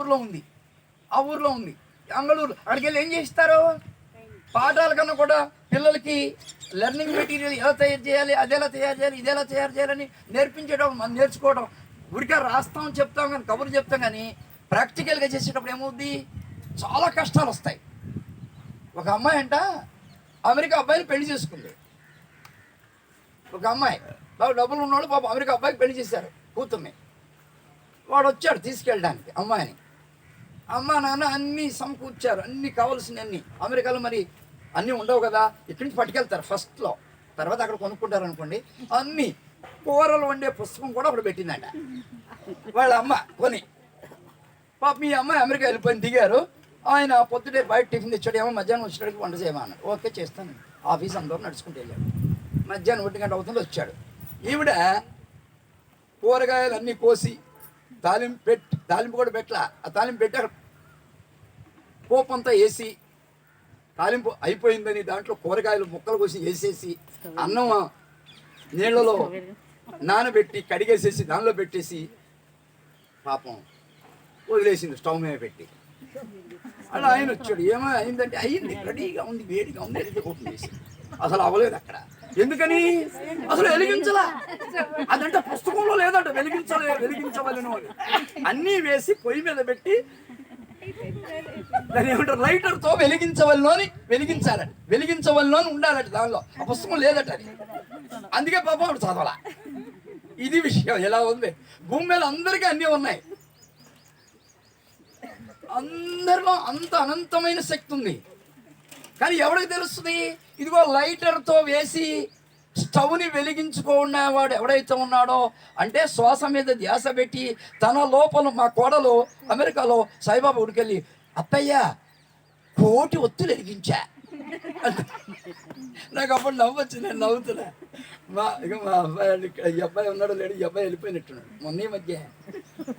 ఊర్లో ఉంది, ఆ ఊర్లో ఉంది అంగళూరు. అక్కడికి వెళ్ళి ఏం చేస్తారు, పాఠాల కన్నా కూడా పిల్లలకి లెర్నింగ్ మెటీరియల్ ఎలా తయారు చేయాలి, అది ఎలా తయారు చేయాలి, ఇది ఎలా తయారు చేయాలని నేర్పించేటప్పుడు మనం నేర్చుకోవడం. ఊరికే రాస్తాం చెప్తాం కానీ, కబుర్లు చెప్తాం కానీ, ప్రాక్టికల్గా చేసేటప్పుడు ఏమవుద్ది, చాలా కష్టాలు వస్తాయి. ఒక అమ్మాయి అంట అమెరికా అబ్బాయిని పెళ్లి చేసుకుంది. ఒక అమ్మాయి బాగా డబ్బులు ఉన్నవాళ్ళు పాపం అమెరికా అబ్బాయికి పెళ్లి చేశారు కూతుర్ని. వాడు వచ్చాడు తీసుకెళ్ళడానికి అమ్మాయిని. అమ్మ నాన్న అన్నీ సమకూర్చారు, అన్నీ కావాల్సినవన్నీ. అమెరికాలో మరి అన్నీ ఉండవు కదా, ఇక్కడి నుంచి పట్టుకెళ్తారు ఫస్ట్లో, తర్వాత అక్కడ కొనుక్కుంటారు అనుకోండి. అన్నీ కూరలు వండే పుస్తకం కూడా అక్కడ పెట్టిందంట వాళ్ళ అమ్మ కొని. పాప మీ అమ్మాయి అమెరికా వెళ్ళిపోయింది, దిగారు. ఆయన పొద్దుటే బయట టిఫిన్ తెచ్చాడు, ఏమో మధ్యాహ్నం వచ్చేటప్పుడు వంట చేయమన్నాడు. ఓకే చేస్తాను, ఆఫీస్ అందరూ నడుచుకుంటూ వెళ్ళాడు. మధ్యాహ్నం 1 గంట అవుతుంది వచ్చాడు. ఈవిడ కూరగాయలు అన్నీ కోసి తాలింపు కూడా పెట్టలా, ఆ తాలింపు పెట్టి అక్కడ పోపంతా వేసి, తాలింపు అయిపోయిందని దాంట్లో కూరగాయలు ముక్కలు కోసి వేసేసి, అన్నం నీళ్ళలో నానబెట్టి కడిగేసేసి దానిలో పెట్టేసి పాపం వదిలేసింది స్టవ్ మీద పెట్టి. అలా ఆయన వచ్చాడు, ఏమో అయిందంటే అయింది, రెడీగా ఉంది, వేడిగా ఉంది, ఎడితే ఓపెన్ చేసి అసలు అవ్వలేదు అక్కడ. ఎందుకని అసలు వెలిగించలా, అదంటే పుస్తకంలో లేదంట వెలిగించవలను అని. అన్నీ వేసి పొయ్యి మీద పెట్టి దాన్ని ఏమంటారు లైటర్తో వెలిగించవలను అని వెలిగించవలను అని ఉండాలట దానిలో, ఆ పుస్తకం లేదట అది. అందుకే పాపం ఆవిడ చదవాలా. ఇది విషయం. ఎలా ఉంది భూమి మీద అందరికీ అన్నీ ఉన్నాయి, అందరిలో అంత అనంతమైన శక్తి ఉంది. కానీ ఎవరికి తెలుస్తుంది, ఇదిగో లైటర్తో వేసి స్టవ్ని వెలిగించుకున్నవాడు ఎవడైతే ఉన్నాడో, అంటే శ్వాస మీద ధ్యాస పెట్టి తన లోపల. మా కోడలు అమెరికాలో సాయిబాబా ఉడికెళ్ళి, అత్తయ్య 1,000,000 ఒత్తులు వెలిగించా. నాకు అప్పుడు నవ్వచ్చు, నేను నవ్వుతున్నా. మా అబ్బాయి ఈ అబ్బాయి ఉన్నాడు లేడు, ఈ అబ్బాయి వెళ్ళిపోయినట్టున్నాడు. మొన్న ఈ మధ్య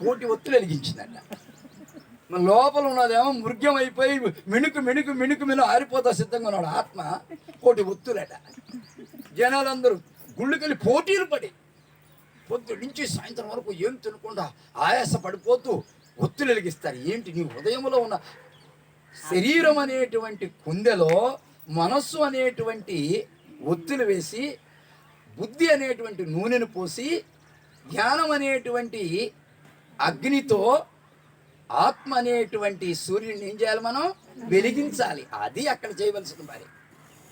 1,000,000 ఒత్తులు వెలిగించిందంట. మన లోపల ఉన్నదేమో మృగ్యం అయిపోయి మిణుకు ఆరిపోతా సిద్ధంగా ఉన్నాడు. ఆత్మ 1,000,000 ఒత్తులట. జనాలందరూ గుళ్ళకెళ్ళి పోటీలు పడి పొద్దు నుంచి సాయంత్రం వరకు ఏం తినకుండా ఆయాస పడిపోతూ ఒత్తులు వెలిగిస్తారు. ఏంటి, నీ హృదయంలో ఉన్న శరీరం అనేటువంటి కుందెలో మనస్సు అనేటువంటి ఒత్తులు వేసి, బుద్ధి అనేటువంటి నూనెను పోసి, ధ్యానం అనేటువంటి అగ్నితో ఆత్మ అనేటువంటి సూర్యుడిని ఏం చేయాలి, మనం వెలిగించాలి. అది అక్కడ చేయవలసిన పని.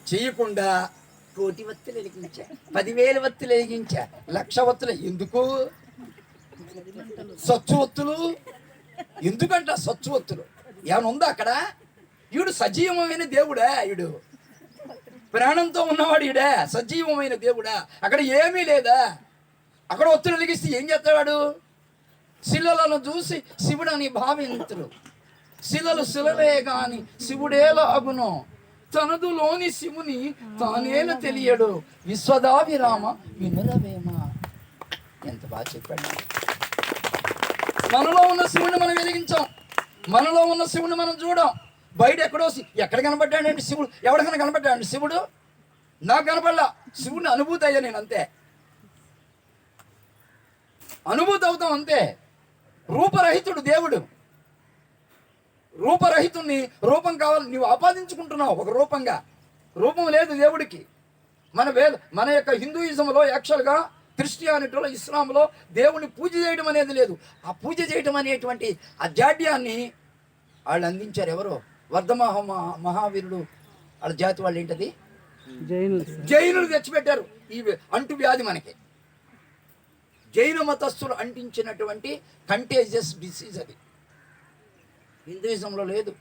చేయకుండా 1,000,000 ఒత్తులు వెలిగించా, 10,000 ఒత్తులు వెలిగించా, 1,00,000 ఒత్తులు ఎందుకు? సచ్చు ఒత్తులు ఎందుకంట? సచ్చు ఒత్తులు ఏమైనా ఉందా అక్కడ? ఈడు సజీవమైన దేవుడా, ఈడు ప్రాణంతో ఉన్నవాడు, ఈడే సజీవమైన దేవుడా. అక్కడ ఏమీ లేదా. అక్కడ ఒత్తులు వెలిగిస్తే ఏం చేస్తాడు? శిలలను చూసి శివుడు అని భావింతులు. శిలలే గాని శివుడేలాగును, తనదులోని శివుని తానేలా తెలియడు. విశ్వదాభిరామ వినురవేమ. ఎంత బాగా చెప్పాడు. మనలో ఉన్న శివుని మనం వెలిగించాం, మనలో ఉన్న శివుని మనం చూడం. బయట ఎక్కడ కనపడ్డాడండి శివుడు? ఎవరికైనా కనపడ్డాడండి శివుడు? నాకు కనపడలా. శివుడిని అనుభూతి అయ్యా నేను, అంతే. అనుభూతి అవుతాం అంతే. రూపరహితుడు దేవుడు. రూపరహితుడిని రూపం కావాలి నువ్వు ఆపాదించుకుంటున్నావు ఒక రూపంగా. రూపం లేదు దేవుడికి. మన యొక్క హిందూయిజంలో, యాక్చువల్గా క్రిస్టియానిటీలో, ఇస్లాంలో దేవుడిని పూజ చేయడం అనేది లేదు. ఆ పూజ చేయడం అనేటువంటి ఆ జాడ్యాన్ని వాళ్ళు అందించారు. ఎవరో మహావీరుడు వాళ్ళ జాతి వాళ్ళు, ఏంటది, జైనులు తెచ్చిపెట్టారు ఈ అంటు వ్యాధి మనకి. జైన మతస్థులు అంటించినటువంటి కంటేజియస్ డిసీజ్ అది. హిందూయిజంలో లేదు.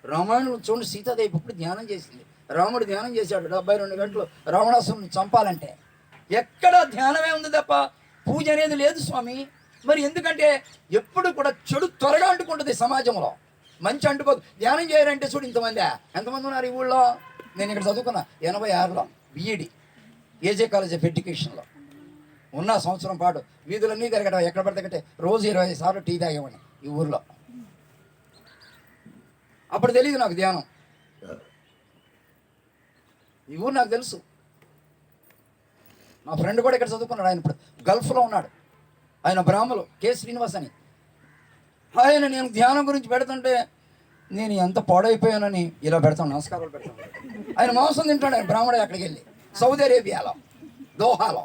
రామాయణం చూడండి, సీతాదేవి ఇప్పుడు ధ్యానం చేసింది. రాముడు ధ్యానం చేశాడు 72 గంటలు రావణాసురుని చంపాలంటే. ఎక్కడ ధ్యానమే ఉంది తప్ప పూజ అనేది లేదు స్వామి. మరి ఎందుకంటే ఎప్పుడు కూడా చెడు త్వరగా అంటుకుంటుంది సమాజంలో, మంచి అంటుకోదు. ధ్యానం చేయాలంటే చూడు ఎంతమంది ఉన్నారు ఈ ఊళ్ళో. నేను ఇక్కడ చదువుకున్నా 86లో బిఈడి ఏజే కాలేజ్ ఆఫ్ ఎడ్యుకేషన్లో ఉన్న సంవత్సరం పాటు. వీధులన్నీ తిరగడం, ఎక్కడ పడితే రోజు 25 సార్లు టీ తాగేవాడిని ఈ ఊర్లో. అప్పుడు తెలియదు నాకు ధ్యానం. ఈ ఊరు నాకు తెలుసు. మా ఫ్రెండ్ కూడా ఇక్కడ చదువుకున్నాడు. ఆయన ఇప్పుడు గల్ఫ్లో ఉన్నాడు. ఆయన బ్రాహ్మలు కె శ్రీనివాస్ అని. ఆయన నేను ధ్యానం గురించి పెడుతుంటే నేను ఎంత పాడైపోయానని ఇలా పెడతాను, నమస్కారాలు పెడతాను. ఆయన మాంసం తింటాడు. ఆయన బ్రాహ్మడు అక్కడికి వెళ్ళి సౌదీ అరేబియాలో, దోహాలో,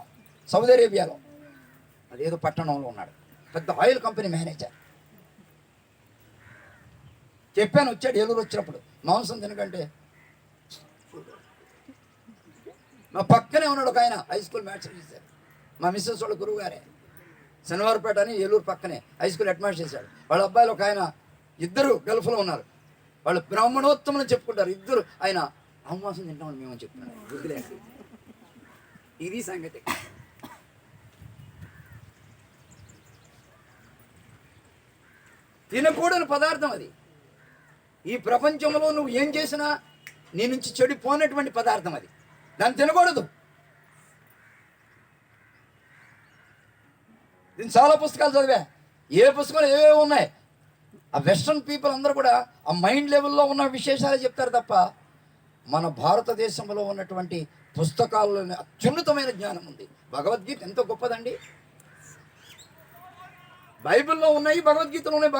సౌదీ అరేబియాలో అదేదో పట్టణంలో ఉన్నాడు, పెద్ద ఆయిల్ కంపెనీ మేనేజర్. చెప్పాను, వచ్చాడు ఏలూరు వచ్చినప్పుడు, మాంసం తినకంటే. మా పక్కనే ఉన్నాడు ఒక ఆయన, హై స్కూల్ మ్యాథ్స్ చేశారు, మా మిస్సెస్ వాళ్ళ గురువు గారే, శనివారపేట అని ఏలూరు పక్కనే హై స్కూల్ హెడ్ మాస్టర్ చేశాడు. వాళ్ళ అబ్బాయిలు ఒక ఆయన, ఇద్దరు గల్ఫ్లో ఉన్నారు, వాళ్ళు బ్రాహ్మణోత్తమని చెప్పుకుంటారు ఇద్దరు. ఆయన అమ్మాసం తింటామని మేమని చెప్తున్నాడు. వదిలేదు, ఇది సంగతి. తినకూడని పదార్థం అది. ఈ ప్రపంచంలో నువ్వు ఏం చేసినా నీ నుంచి చెడిపోయినటువంటి పదార్థం అది, దాన్ని తినకూడదు. నేను చాలా పుస్తకాలు చదివా, ఏ పుస్తకాలు ఏవేవో ఉన్నాయి. ఆ వెస్ట్రన్ పీపుల్ అందరూ కూడా ఆ మైండ్ లెవెల్లో ఉన్న విశేషాలే చెప్తారు తప్ప మన భారతదేశంలో ఉన్నటువంటి పుస్తకాల్లో అత్యున్నతమైన జ్ఞానం ఉంది. భగవద్గీత ఎంత గొప్పదండి. బైబిల్లో ఉన్నాయి, భగవద్గీతలో ఉన్నాయి.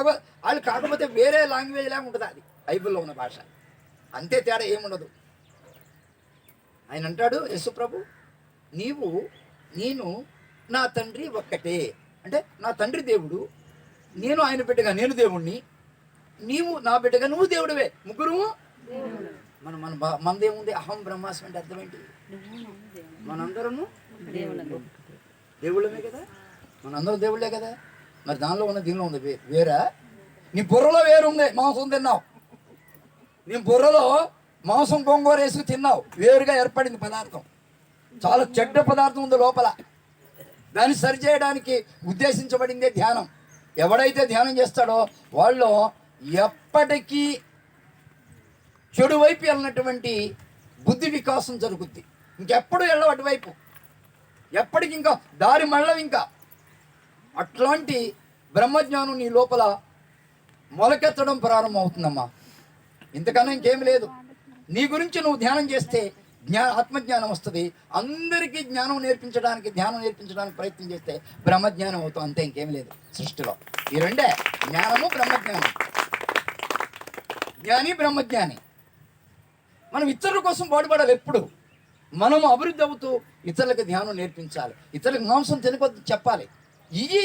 వాళ్ళు కాకపోతే వేరే లాంగ్వేజ్ లాగా ఉంటుంది అది, బైబిల్లో ఉన్న భాష అంతే, తేడా ఏముండదు. ఆయన అంటాడు యేసుప్రభు, నేను నా తండ్రి ఒక్కటే. అంటే నా తండ్రి దేవుడు, నేను ఆయన బిడ్డగా నేను దేవుణ్ణి, నీవు నా బిడ్డగా నువ్వు దేవుడివే, ముగ్గురు మనదేముంది? అహం బ్రహ్మాస్మి అంటే అర్థం ఏంటి? మనందరము దేవుళ్ళమే కదా, మనందరం దేవుళ్ళే కదా. మరి దానిలో ఉన్న దీనిలో ఉంది వేరా? నీ బుర్రలో వేరుంది, మాంసం తిన్నావు, నీ బుర్రలో మాంసం గోంగూర వేసుకు తిన్నావు, వేరుగా ఏర్పడింది పదార్థం. చాలా చెడ్డ పదార్థం ఉంది లోపల. దాన్ని సరిచేయడానికి ఉద్దేశించబడిందే ధ్యానం. ఎవడైతే ధ్యానం చేస్తాడో వాళ్ళు ఎప్పటికీ చెడు వైపు వెళ్ళినటువంటి బుద్ధి వికాసం జరుగుద్ది. ఇంకెప్పుడు వెళ్ళవు అటువైపు, ఎప్పటికి ఇంకా దారి మళ్ళం. ఇంకా అట్లాంటి బ్రహ్మజ్ఞానం నీ లోపల మొలకెత్తడం ప్రారంభం అవుతుందమ్మా. ఇంతకన్నా ఇంకేం లేదు. నీ గురించి నువ్వు ధ్యానం చేస్తే ఆత్మజ్ఞానం వస్తుంది. అందరికీ ధ్యానం నేర్పించడానికి ప్రయత్నం చేస్తే బ్రహ్మజ్ఞానం అవుతాం, అంతే, ఇంకేం లేదు సృష్టిలో. ఈ రెండే, జ్ఞానము బ్రహ్మజ్ఞానం, జ్ఞాని బ్రహ్మజ్ఞాని. మనం ఇతరుల కోసం పాటుపడాలి. ఎప్పుడు మనము అభివృద్ధి అవుతూ ఇతరులకు ధ్యానం నేర్పించాలి, ఇతరులకు మాంసం తినకొద్దు చెప్పాలి.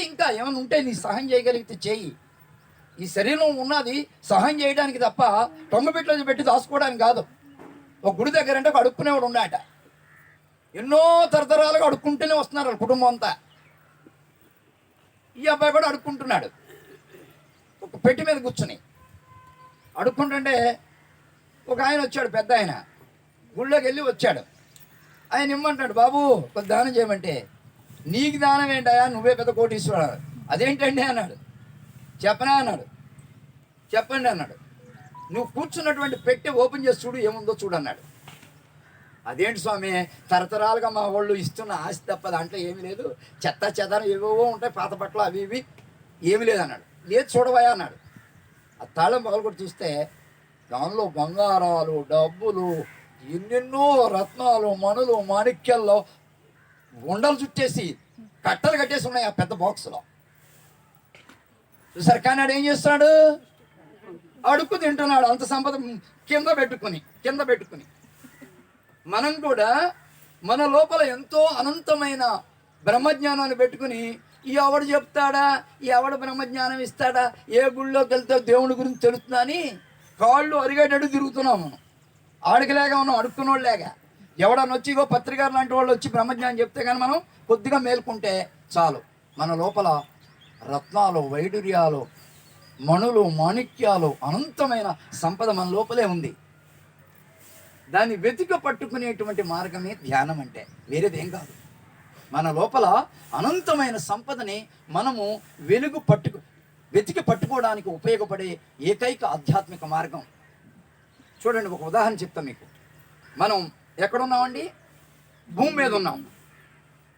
ఇంకా ఏమైనా ఉంటే నీ సహాయం చేయగలిగితే చేయి. ఈ శరీరం ఉన్నది సహాయం చేయడానికి తప్ప టొంగపెట్లో పెట్టి దాచుకోవడానికి కాదు. ఒక గుడి దగ్గర అంటే ఒక అడుక్కునేవాడు ఉన్నాట, ఎన్నో తరతరాలుగా అడుక్కుంటూనే వస్తున్నారు వాళ్ళ కుటుంబం అంతా. ఈ అబ్బాయి కూడా అడుక్కుంటున్నాడు, ఒక పెట్టి మీద కూర్చుని అడుక్కుంటుంటే ఒక ఆయన వచ్చాడు, పెద్ద ఆయన, గుళ్ళోకి వెళ్ళి వచ్చాడు. ఆయన ఇమ్మంటాడు, బాబు కొద్ది దానం చేయమంటే, నీకు దానం ఏంటయా, నువ్వే పెద్ద కోటీశ్వరుడు. అదేంటండి అన్నాడు. చెప్పనా అన్నాడు. చెప్పండి అన్నాడు. నువ్వు కూర్చున్నటువంటి పెట్టి ఓపెన్ చేసి చూడు, ఏముందో చూడు అన్నాడు. అదేంటి స్వామి, తరతరాలుగా మా వాళ్ళు ఇస్తున్న ఆస్తి తప్ప దాంట్లో ఏమీ లేదు, చెత్త చెదారం ఏవేవో ఉంటాయి, పాత బట్టలు అవి ఇవి, ఏమి లేదన్నాడు. లేదు చూడవయా అన్నాడు. ఆ తాళం పగలగొట్టి చూస్తే దానిలో బంగారాలు, డబ్బులు, ఎన్నెన్నో రత్నాలు, మణులు, మాణిక్యాల్లో ఉండలు చుట్టేసి కట్టలు కట్టేసి ఉన్నాయి ఆ పెద్ద బాక్స్లో. చూసారు. కానీ ఆడు ఏం చేస్తున్నాడు? అడుక్కు తింటున్నాడు, అంత సంపద కింద పెట్టుకుని. మనం కూడా మన లోపల ఎంతో అనంతమైన బ్రహ్మజ్ఞానాన్ని పెట్టుకుని, ఈ ఎవడు చెప్తాడా, ఈ ఎవడు బ్రహ్మజ్ఞానం ఇస్తాడా, ఏ గుళ్ళోకి వెళ్తే దేవుడి గురించి తెలుస్తుందా అని కాళ్ళు అరిగేటట్టు తిరుగుతున్నాం మనం. ఆడికలేగా ఉన్నాం, అడుక్కున్నోళ్ళేగా. ఎవడన్నా వచ్చి ఇగో పత్రికారు లాంటి వాళ్ళు వచ్చి బ్రహ్మజ్ఞానం చెప్తే కానీ మనం కొద్దిగా మేల్కుంటే చాలు, మన లోపల రత్నాలు, వైడూర్యాలు, మణులు, మాణిక్యాలు, అనంతమైన సంపద మన లోపలే ఉంది. దాన్ని వెతిక పట్టుకునేటువంటి మార్గమే ధ్యానం అంటే, వేరేదేం కాదు. మన లోపల అనంతమైన సంపదని మనము వెతికి పట్టుకోవడానికి ఉపయోగపడే ఏకైక ఆధ్యాత్మిక మార్గం. చూడండి, ఒక ఉదాహరణ చెప్తాం మీకు. మనం ఎక్కడున్నామండి? భూమి మీద ఉన్నాం.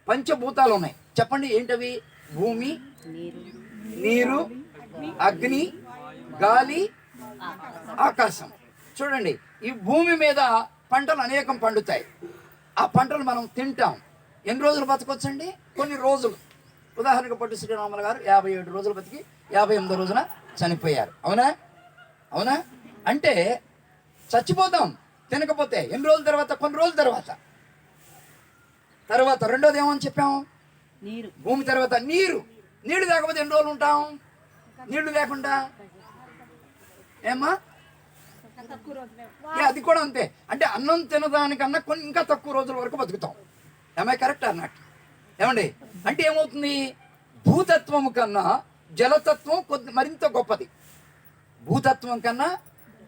పంచభూతాలు ఉన్నాయి. చెప్పండి ఏంటవి? భూమి, నీరు, అగ్ని, గాలి, ఆకాశం. చూడండి, ఈ భూమి మీద పంటలు అనేకం పండుతాయి. ఆ పంటలు మనం తింటాం. ఎన్ని రోజులు బతకొచ్చండి? కొన్ని రోజులు. ఉదాహరణకు పొట్టి శ్రీరాములు గారు 57 రోజులు బతికి 58వ రోజున చనిపోయారు. అవునా? అవునా? అంటే చచ్చిపోతాం తినకపోతే. ఎన్ని రోజుల తర్వాత? కొన్ని రోజుల తర్వాత రెండోది ఏమని చెప్పాము? నీరు. భూమి తర్వాత నీరు. నీళ్లు లేకపోతే ఎన్ని రోజులు ఉంటాం? నీళ్లు లేకుండా ఏమ్మా? అది కూడా అంతే. అంటే అన్నం తినదానికన్నా కొన్ని ఇంకా తక్కువ రోజుల వరకు బతుకుతాం. ఏమై కరెక్ట్ అన్నట్టు? ఏమండి? అంటే ఏమవుతుంది? భూతత్వము కన్నా జలతత్వం మరింత గొప్పది. భూతత్వం కన్నా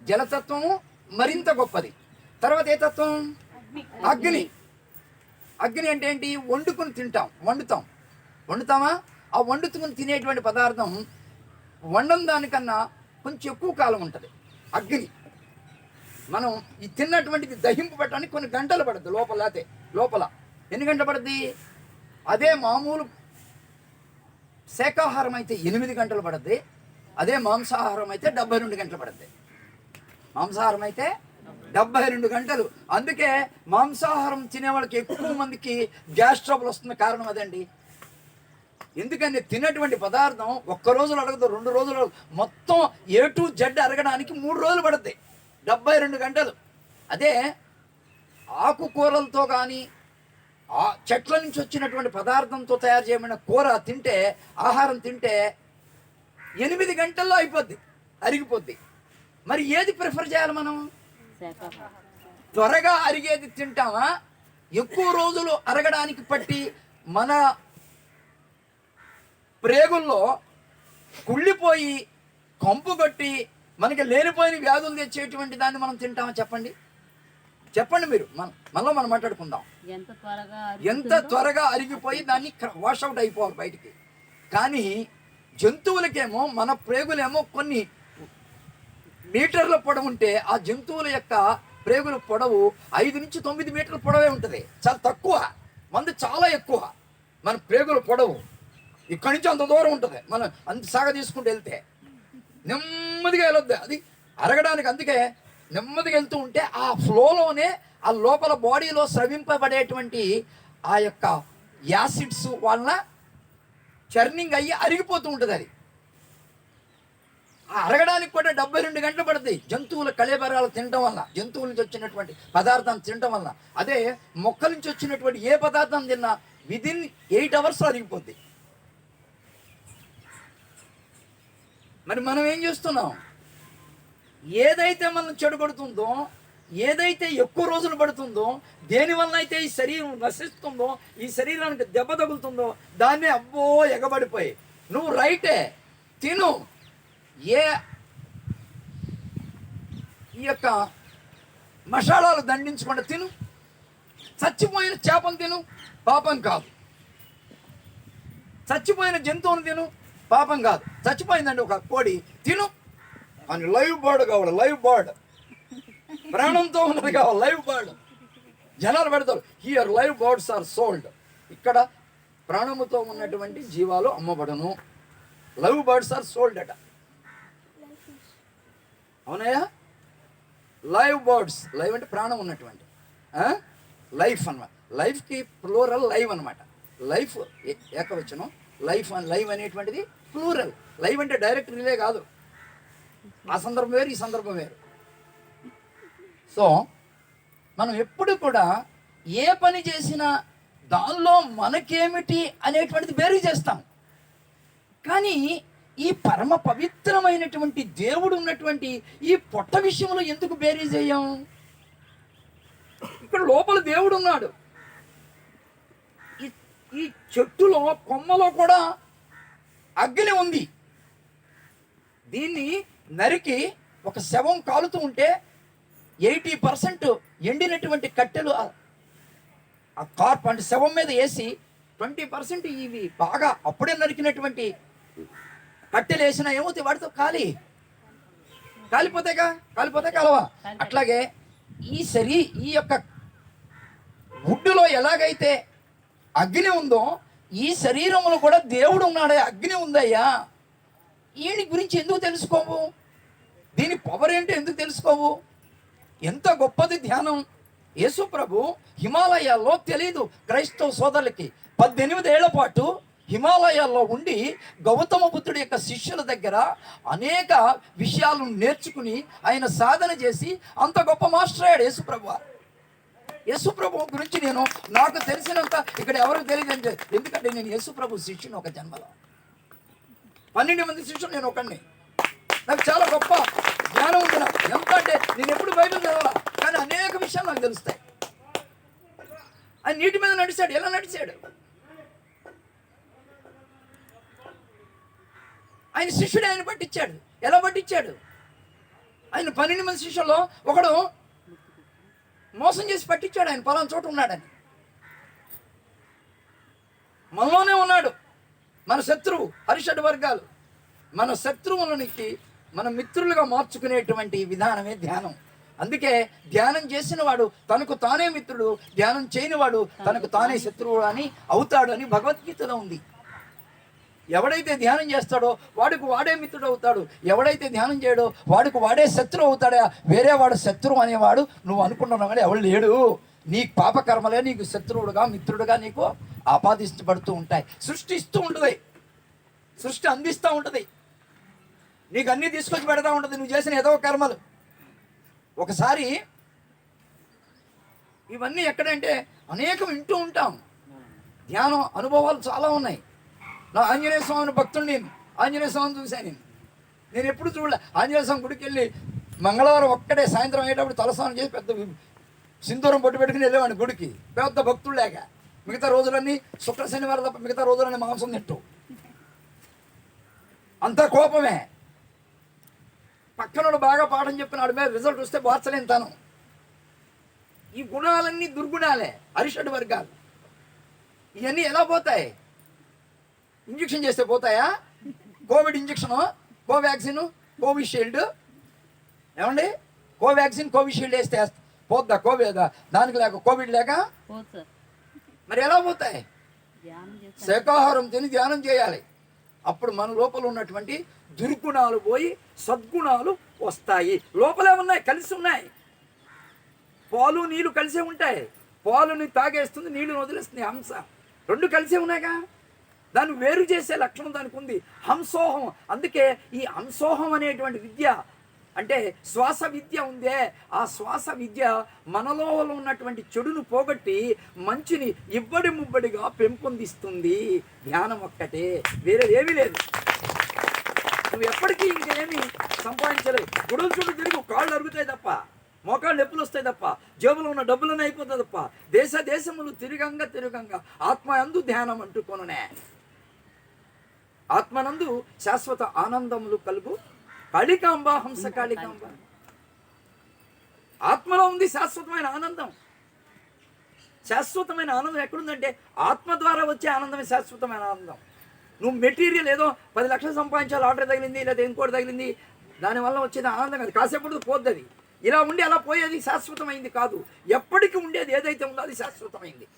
జలతత్వము మరింత గొప్పది. తర్వాత ఏ తత్వం? అగ్ని. అగ్ని అంటే ఏంటి? వండుకుని తింటాం, వండుతామా? ఆ వండుకుని తినేటువంటి పదార్థం వండని దానికన్నా కొంచెం ఎక్కువ కాలం ఉంటుంది. అగ్ని మనం ఈ తిన్నటువంటిది దహింపు పెట్టడానికి కొన్ని గంటలు పడుద్ది. లోపల ఎన్ని గంటలు పడుద్ది? అదే మామూలు శాకాహారం అయితే 8 గంటలు పడుద్ది. అదే మాంసాహారం అయితే 72 గంటలు పడుద్ది. మాంసాహారం అయితే 72 గంటలు. అందుకే మాంసాహారం తినేవాళ్ళకి ఎక్కువ మందికి గ్యాస్ ట్రబుల్ వస్తున్న కారణం అదండి. ఎందుకని తిన్నటువంటి పదార్థం ఒక్క రోజులు అడగదు, 2 రోజులు అడగదు. మొత్తం A to Z అరగడానికి 3 రోజులు పడుద్ది, 72 గంటలు. అదే ఆకుకూరలతో కానీ ఆ చెట్ల నుంచి వచ్చినటువంటి పదార్థంతో తయారు చేయబడిన కూర తింటే, ఆహారం తింటే 8 గంటల్లో అయిపోద్ది, అరిగిపోద్ది. మరి ఏది ప్రిఫర్ చేయాలి మనం? త్వరగా అరిగేది తింటామా? ఎక్కువ రోజులు అరగడానికి పట్టి మన ప్రేగుల్లో కుళ్ళిపోయి కంపు కొట్టి మనకి లేనిపోయిన వ్యాధులు తెచ్చేటువంటి దాన్ని మనం తింటామా? చెప్పండి మీరు. మనం మాట్లాడుకుందాం. ఎంత త్వరగా అరిగిపోయి దాన్ని వాషౌట్ అయిపోవాలి బయటికి. కానీ జంతువులకేమో, మన ప్రేగులేమో కొన్ని మీటర్ల పొడవు ఉంటే ఆ జంతువుల యొక్క ప్రేగుల పొడవు 5 నుంచి 9 మీటర్ల పొడవే ఉంటుంది. చాలా తక్కువ. మంది చాలా ఎక్కువ. మన ప్రేగుల పొడవు ఇక్కడి నుంచి అంత దూరం ఉంటుంది. మనం అంత సాగ తీసుకుంటూ వెళ్తే నెమ్మదిగా వెళ్ళొద్దు అది అరగడానికి. అందుకే నెమ్మదిగా వెళ్తూ ఉంటే ఆ ఫ్లోలోనే ఆ లోపల బాడీలో స్రవింపబడేటువంటి ఆ యొక్క యాసిడ్స్ వలన చర్నింగ్ అయ్యి అరిగిపోతూ ఉంటుంది. అది అరగడానికి కూడా 72 గంటలు పడుతుంది. జంతువుల కళేబరాలు తినడం వల్ల, జంతువుల నుంచి వచ్చినటువంటి పదార్థాన్ని తినడం వల్ల. అదే మొక్కల నుంచి వచ్చినటువంటి ఏ పదార్థం తిన్నా విదిన్ 8 అవర్స్ అరిగిపోద్ది. మరి మనం ఏం చేస్తున్నాం? ఏదైతే మనం చెడుపడుతుందో, ఏదైతే ఎక్కువ రోజులు పడుతుందో, దేనివల్ల అయితే ఈ శరీరం నశిస్తుందో, ఈ శరీరానికి దెబ్బ తగులుతుందో, దాన్నే అబ్బో ఎగబడిపోయి నువ్వు రైటే తిను. ఈ యొక్క మసాలాలు దండించకుండా తిను. చచ్చిపోయిన చేపను తిను, పాపం కాదు. చచ్చిపోయిన జంతువును తిను, పాపం కాదు. చచ్చిపోయిందండి ఒక కోడి, తిను. అని లైవ్ బర్డ్ కావాలి, లైవ్ బర్డ్, ప్రాణంతో ఉన్నది కావాలి, లైవ్ బర్డ్. జనాలు పెడతారు, here live birds are sold. ఇక్కడ ప్రాణముతో ఉన్నటువంటి జీవాలు అమ్మబడును, లైవ్ బర్డ్స్ ఆర్ సోల్డ్ అట. అవునయ్యా? లైవ్ బర్డ్స్, లైవ్ అంటే ప్రాణం ఉన్నటువంటి, లైఫ్ అన్నమాట. లైఫ్కి ప్లూరల్ లైవ్ అనమాట. లైఫ్ ఏకవచనం, లైవ్ అనేటువంటిది ప్లూరల్. లైవ్ అంటే డైరెక్ట్ రిలే కాదు. ఆ సందర్భం వేరు, ఈ సందర్భం వేరు. సో మనం ఎప్పుడు కూడా ఏ పని చేసినా దానిలో మనకేమిటి అనేటువంటిది వేరు చేస్తాం. కానీ ఈ పరమ పవిత్రమైనటువంటి దేవుడు ఉన్నటువంటి ఈ పొట్ట విషయంలో ఎందుకు బేరీ చేయం? ఇక్కడ లోపల దేవుడు ఉన్నాడు. ఈ చెట్టులో కొమ్మలో కూడా అగ్ని ఉంది. దీన్ని నరికి ఒక శవం కాలుతూ ఉంటే 80% ఎండినటువంటి కట్టెలు ఆ కార్ప్ అంటే శవం మీద వేసి 20% ఇవి బాగా అప్పుడే నరికినటువంటి కట్టెలు వేసినా ఏమవుతాయి? వాటితో కాలిపోతే కలవా. అట్లాగే ఈ యొక్క వుడ్డులో ఎలాగైతే అగ్ని ఉందో ఈ శరీరంలో కూడా దేవుడు ఉన్నాడే, అగ్ని ఉందయ్యా. వీడి గురించి ఎందుకు తెలుసుకోవు? దీని పవర్ ఏంటో ఎందుకు తెలుసుకోవు? ఎంత గొప్పది ధ్యానం. యేసు ప్రభు హిమాలయాల్లో తెలీదు క్రైస్తవ సోదరులకి 18 ఏళ్ల పాటు హిమాలయాల్లో ఉండి గౌతమ బుద్ధుడి యొక్క శిష్యుల దగ్గర అనేక విషయాలను నేర్చుకుని ఆయన సాధన చేసి అంత గొప్ప మాస్టర్ అయ్యాడు యేసుప్రభు. యేసుప్రభు గురించి నాకు తెలిసినంత ఇక్కడ ఎవరికి తెలియదు, ఎందుకంటే నేను యేసుప్రభు శిష్యుని ఒక జన్మలో. 12 మంది శిష్యులు, నేను ఒకడిని. నాకు చాలా గొప్ప జ్ఞానం ఉంది. నాకు ఎంత అంటే నేను ఎప్పుడు బైబిల్ చదవాలా, కానీ అనేక విషయాలు నాకు తెలుస్తాయి. ఆయన నీటి మీద నడిచాడు. ఎలా నడిచాడు? ఆయన శిష్యుడు ఆయన పట్టించాడు. ఎలా పట్టించాడు? ఆయన 12 మంది శిష్యుల్లో ఒకడు మోసం చేసి పట్టించాడు. ఆయన పలానా చోట ఉన్నాడని. మనలోనే ఉన్నాడు మన శత్రువు. హరిషడ్ వర్గాలు మన శత్రువులనికి మన మిత్రులుగా మార్చుకునేటువంటి విధానమే ధ్యానం. అందుకే ధ్యానం చేసిన వాడు తనకు తానే మిత్రుడు, ధ్యానం చేయని వాడు తనకు తానే శత్రువు అని అవుతాడు అని భగవద్గీతలో ఉంది. ఎవడైతే ధ్యానం చేస్తాడో వాడికి వాడే మిత్రుడు అవుతాడు. ఎవడైతే ధ్యానం చేయడో వాడికి వాడే శత్రువు అవుతాడా. వేరే వాడు శత్రువు అనేవాడు నువ్వు అనుకుంటున్నావు కానీ ఎవడు లేడు. నీ పాపకర్మలే నీకు శత్రువుడుగా మిత్రుడుగా నీకు ఆపాదించబడుతూ ఉంటాయి. సృష్టి ఇస్తూ ఉంటుంది, సృష్టి అందిస్తూ ఉంటుంది, నీకు అన్నీ తీసుకొచ్చి పెడతా ఉంటుంది నువ్వు చేసిన ఏదో కర్మలు. ఒకసారి ఇవన్నీ ఎక్కడంటే అనేకం వింటూ ఉంటాం. ధ్యానం అనుభవాలు చాలా ఉన్నాయి. నా ఆంజనేయ స్వామిని భక్తుడిని, ఆంజనేయ స్వామిని చూశాను. నేను ఎప్పుడు చూడలే. ఆంజనేయ స్వామి గుడికి వెళ్ళి మంగళవారం ఒక్కడే సాయంత్రం అయ్యేటప్పుడు తలస్నానం చేసి పెద్ద సింధూరం పొట్టు పెట్టుకుని వెళ్ళేవాడిని గుడికి, పెద్ద భక్తుడు లేక. మిగతా రోజులన్నీ శుక్ర శనివారం తప్ప మిగతా రోజులన్నీ మాంసం తింటూ అంతా కోపమే. పక్కనోడు బాగా పాఠం చెప్పినాడు మీద రిజల్ట్ వస్తే మార్చలేను తను. ఈ గుణాలన్నీ దుర్గుణాలే, అరిషడ్ వర్గాలు. ఇవన్నీ ఎలా పోతాయి? ఇంజక్షన్ చేస్తే పోతాయా? కోవిడ్ ఇంజక్షను, కోవాక్సిన్, కోవిషీల్డ్, ఏమండి కోవాక్సిన్ కోవిషీల్డ్ వేస్తే పోద్దా కోవిడ్? దానికి లేక కోవిడ్ లేక మరి ఎలా పోతాయి? శాకాహారం తిని ధ్యానం చేయాలి. అప్పుడు మన లోపల ఉన్నటువంటి దుర్గుణాలు పోయి సద్గుణాలు వస్తాయి. లోపలే ఉన్నాయి, కలిసి ఉన్నాయి. పాలు నీళ్ళు కలిసే ఉంటాయి. పాలుని తాగేస్తుంది, నీళ్ళని వదిలేస్తుంది హంస. రెండు కలిసే ఉన్నాయిగా. దాన్ని వేరు చేసే లక్షణం దానికి ఉంది, హంసోహం. అందుకే ఈ హంసోహం అనేటువంటి విద్య అంటే శ్వాస విద్య ఉందే, ఆ శ్వాస విద్య మనలో ఉన్నటువంటి చెడును పోగొట్టి మంచిని ఇబ్బడి ముబ్బడిగా పెంపొందిస్తుంది. ధ్యానం ఒక్కటే, వేరేది ఏమీ లేదు. నువ్వు ఎప్పటికీ ఇంకేమీ సంపాదించలేవు. గుడులు చుట్టూ తిరిగి కాళ్ళు అరుగుతాయి తప్ప, మోకాళ్ళు నొప్పులు వస్తాయి తప్ప, జేబులో ఉన్న డబ్బులనే అయిపోతుంది తప్ప. దేశములు తిరగంగా ఆత్మయందు ధ్యానం అంటుకొనునే. ఆత్మనందు శాశ్వత ఆనందములు కలుగు కాళికాంబ, హంస కాళికాంబ. ఆత్మలో ఉంది శాశ్వతమైన ఆనందం. శాశ్వతమైన ఆనందం ఎక్కడుందంటే ఆత్మ ద్వారా వచ్చే ఆనందమే శాశ్వతమైన ఆనందం. నువ్వు మెటీరియల్ ఏదో 10 లక్షలు సంపాదించాలి, ఆర్డర్ తగిలింది లేదా ఇంకోటి తగిలింది, దానివల్ల వచ్చేది ఆనందం కాదు. కాసేపటి పోద్ది అది. ఇలా ఉండి అలా పోయేది శాశ్వతమైంది కాదు. ఎప్పటికీ ఉండేది ఏదైతే ఉందో అది శాశ్వతమైంది.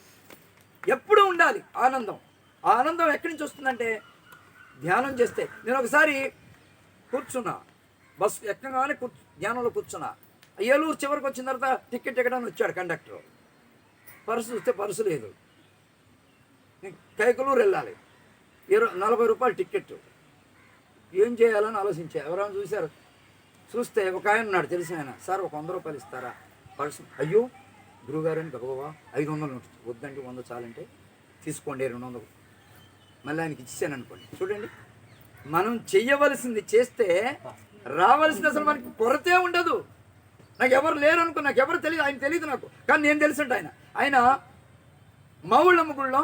ఎప్పుడు ఉండాలి ఆనందం. ఆ ఆనందం ఎక్కడి నుంచి వస్తుందంటే ధ్యానం చేస్తే. నేను ఒకసారి కూర్చున్నా, బస్సు ఎక్కగానే ధ్యానంలో కూర్చున్నా. ఏలూరు చివరికి వచ్చిన తర్వాత టికెట్ ఎక్కడానికి వచ్చాడు కండక్టర్. పర్సు చూస్తే పర్సు లేదు. కైకలూరు వెళ్ళాలి, 40 రూపాయలు టికెట్. ఏం చేయాలని ఆలోచించా. ఎవరైనా చూశారు? చూస్తే ఒక ఆయన ఉన్నాడు, తెలిసిన ఆయన. సార్ ఒక 100 రూపాయలు ఇస్తారా? పర్సు. అయ్యో గురువుగారని గబగబా 500 నోటు. వద్దంటే 100 చాలంటే తీసుకోండి 200. మళ్ళీ ఆయనకి ఇచ్చాను అనుకోండి. చూడండి, మనం చెయ్యవలసింది చేస్తే రావాల్సింది అసలు మనకి కొరతే ఉండదు. నాకు ఎవరు లేరు అనుకో, నాకు ఎవరు తెలియదు, ఆయన తెలియదు నాకు, కానీ నేను తెలుసుంటా. ఆయన మా ఊళ్ళమ్మ గుళ్ళో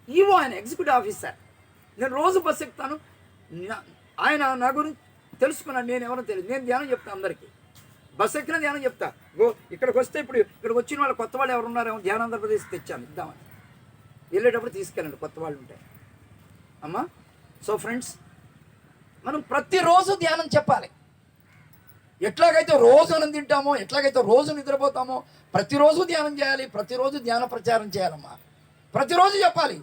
ఈవో, ఆయన ఎగ్జిక్యూటివ్ ఆఫీసర్. నేను రోజు బస్సు ఎక్కుతాను. ఆయన నా గురించి తెలుసుకున్నాను, నేను ఎవరో తెలియదు. నేను ధ్యానం చెప్తాను అందరికీ. బస్సు ఎక్కిన ధ్యానం చెప్తా. ఇక్కడికి వస్తే ఇప్పుడు ఇక్కడికి వచ్చిన వాళ్ళు కొత్త వాళ్ళు ఎవరు ఉన్నారేమో ధ్యానం ఆంధ్రప్రదేశ్ తెచ్చాను ఇద్దామని. వెళ్ళేటప్పుడు తీసుకెళ్ళండి కొత్త వాళ్ళు ఉంటే అమ్మా. సో ఫ్రెండ్స్, మనం ప్రతిరోజు ధ్యానం చెప్పాలి. ఎట్లాగైతే రోజు అన్నం తింటామో, ఎట్లాగైతే రోజు నిద్రపోతామో, ప్రతిరోజు ధ్యానం చేయాలి. ప్రతిరోజు ధ్యాన ప్రచారం చేయాలమ్మా. ప్రతిరోజు చెప్పాలి.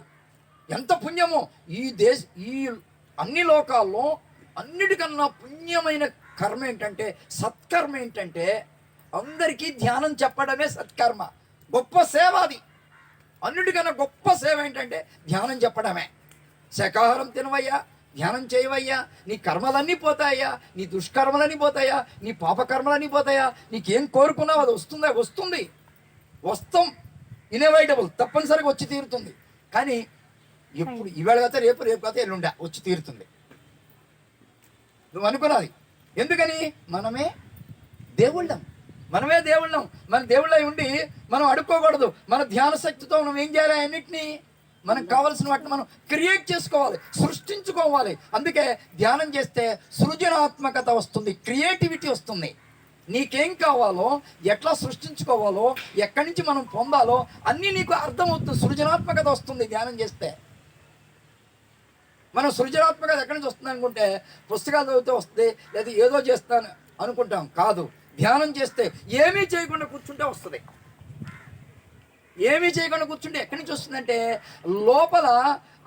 ఎంత పుణ్యమో. ఈ అన్ని లోకాల్లో అన్నిటికన్నా పుణ్యమైన కర్మ ఏంటంటే, సత్కర్మ ఏంటంటే అందరికీ ధ్యానం చెప్పడమే సత్కర్మ. గొప్ప సేవ అది. అన్నిటికన్నా గొప్ప సేవ ఏంటంటే ధ్యానం చెప్పడమే. శాకాహారం తినవయ్యా, ధ్యానం చేయవయ్యా, నీ కర్మలన్నీ పోతాయా, నీ దుష్కర్మలన్నీ పోతాయా, నీ పాపకర్మలన్నీ పోతాయా, నీకేం కోరుకున్నావు అది వస్తుంది. వస్తాం, ఇన్ఎవైటబుల్, తప్పనిసరిగా వచ్చి తీరుతుంది. కానీ ఎప్పుడు ఇవాళ కాతే రేపు, రేపు కాతే ఎల్లుండా వచ్చి తీరుతుంది. నువ్వు అనుకున్నది ఎందుకని? మనమే దేవుళ్ళం. మన దేవుళ్ళై ఉండి మనం అడుక్కోకూడదు. మన ధ్యాన శక్తితో మనం ఏం చేయాలి? అన్నిటినీ మనకు కావాల్సిన వాటిని మనం క్రియేట్ చేసుకోవాలి, సృష్టించుకోవాలి. అందుకే ధ్యానం చేస్తే సృజనాత్మకత వస్తుంది, క్రియేటివిటీ వస్తుంది. నీకేం కావాలో, ఎట్లా సృష్టించుకోవాలో, ఎక్కడి నుంచి మనం పొందాలో అన్నీ నీకు అర్థమవుతుంది. సృజనాత్మకత వస్తుంది ధ్యానం చేస్తే. మనం సృజనాత్మకత ఎక్కడి నుంచి వస్తుంది అనుకుంటే పుస్తకాలు చదివితే వస్తుంది, లేదా ఏదో చేస్తాను అనుకుంటాం. కాదు, ధ్యానం చేస్తే ఏమీ చేయకుండా కూర్చుంటే వస్తుంది. ఏమీ చేయకుండా కూర్చుంటే ఎక్కడి నుంచి వస్తుందంటే లోపల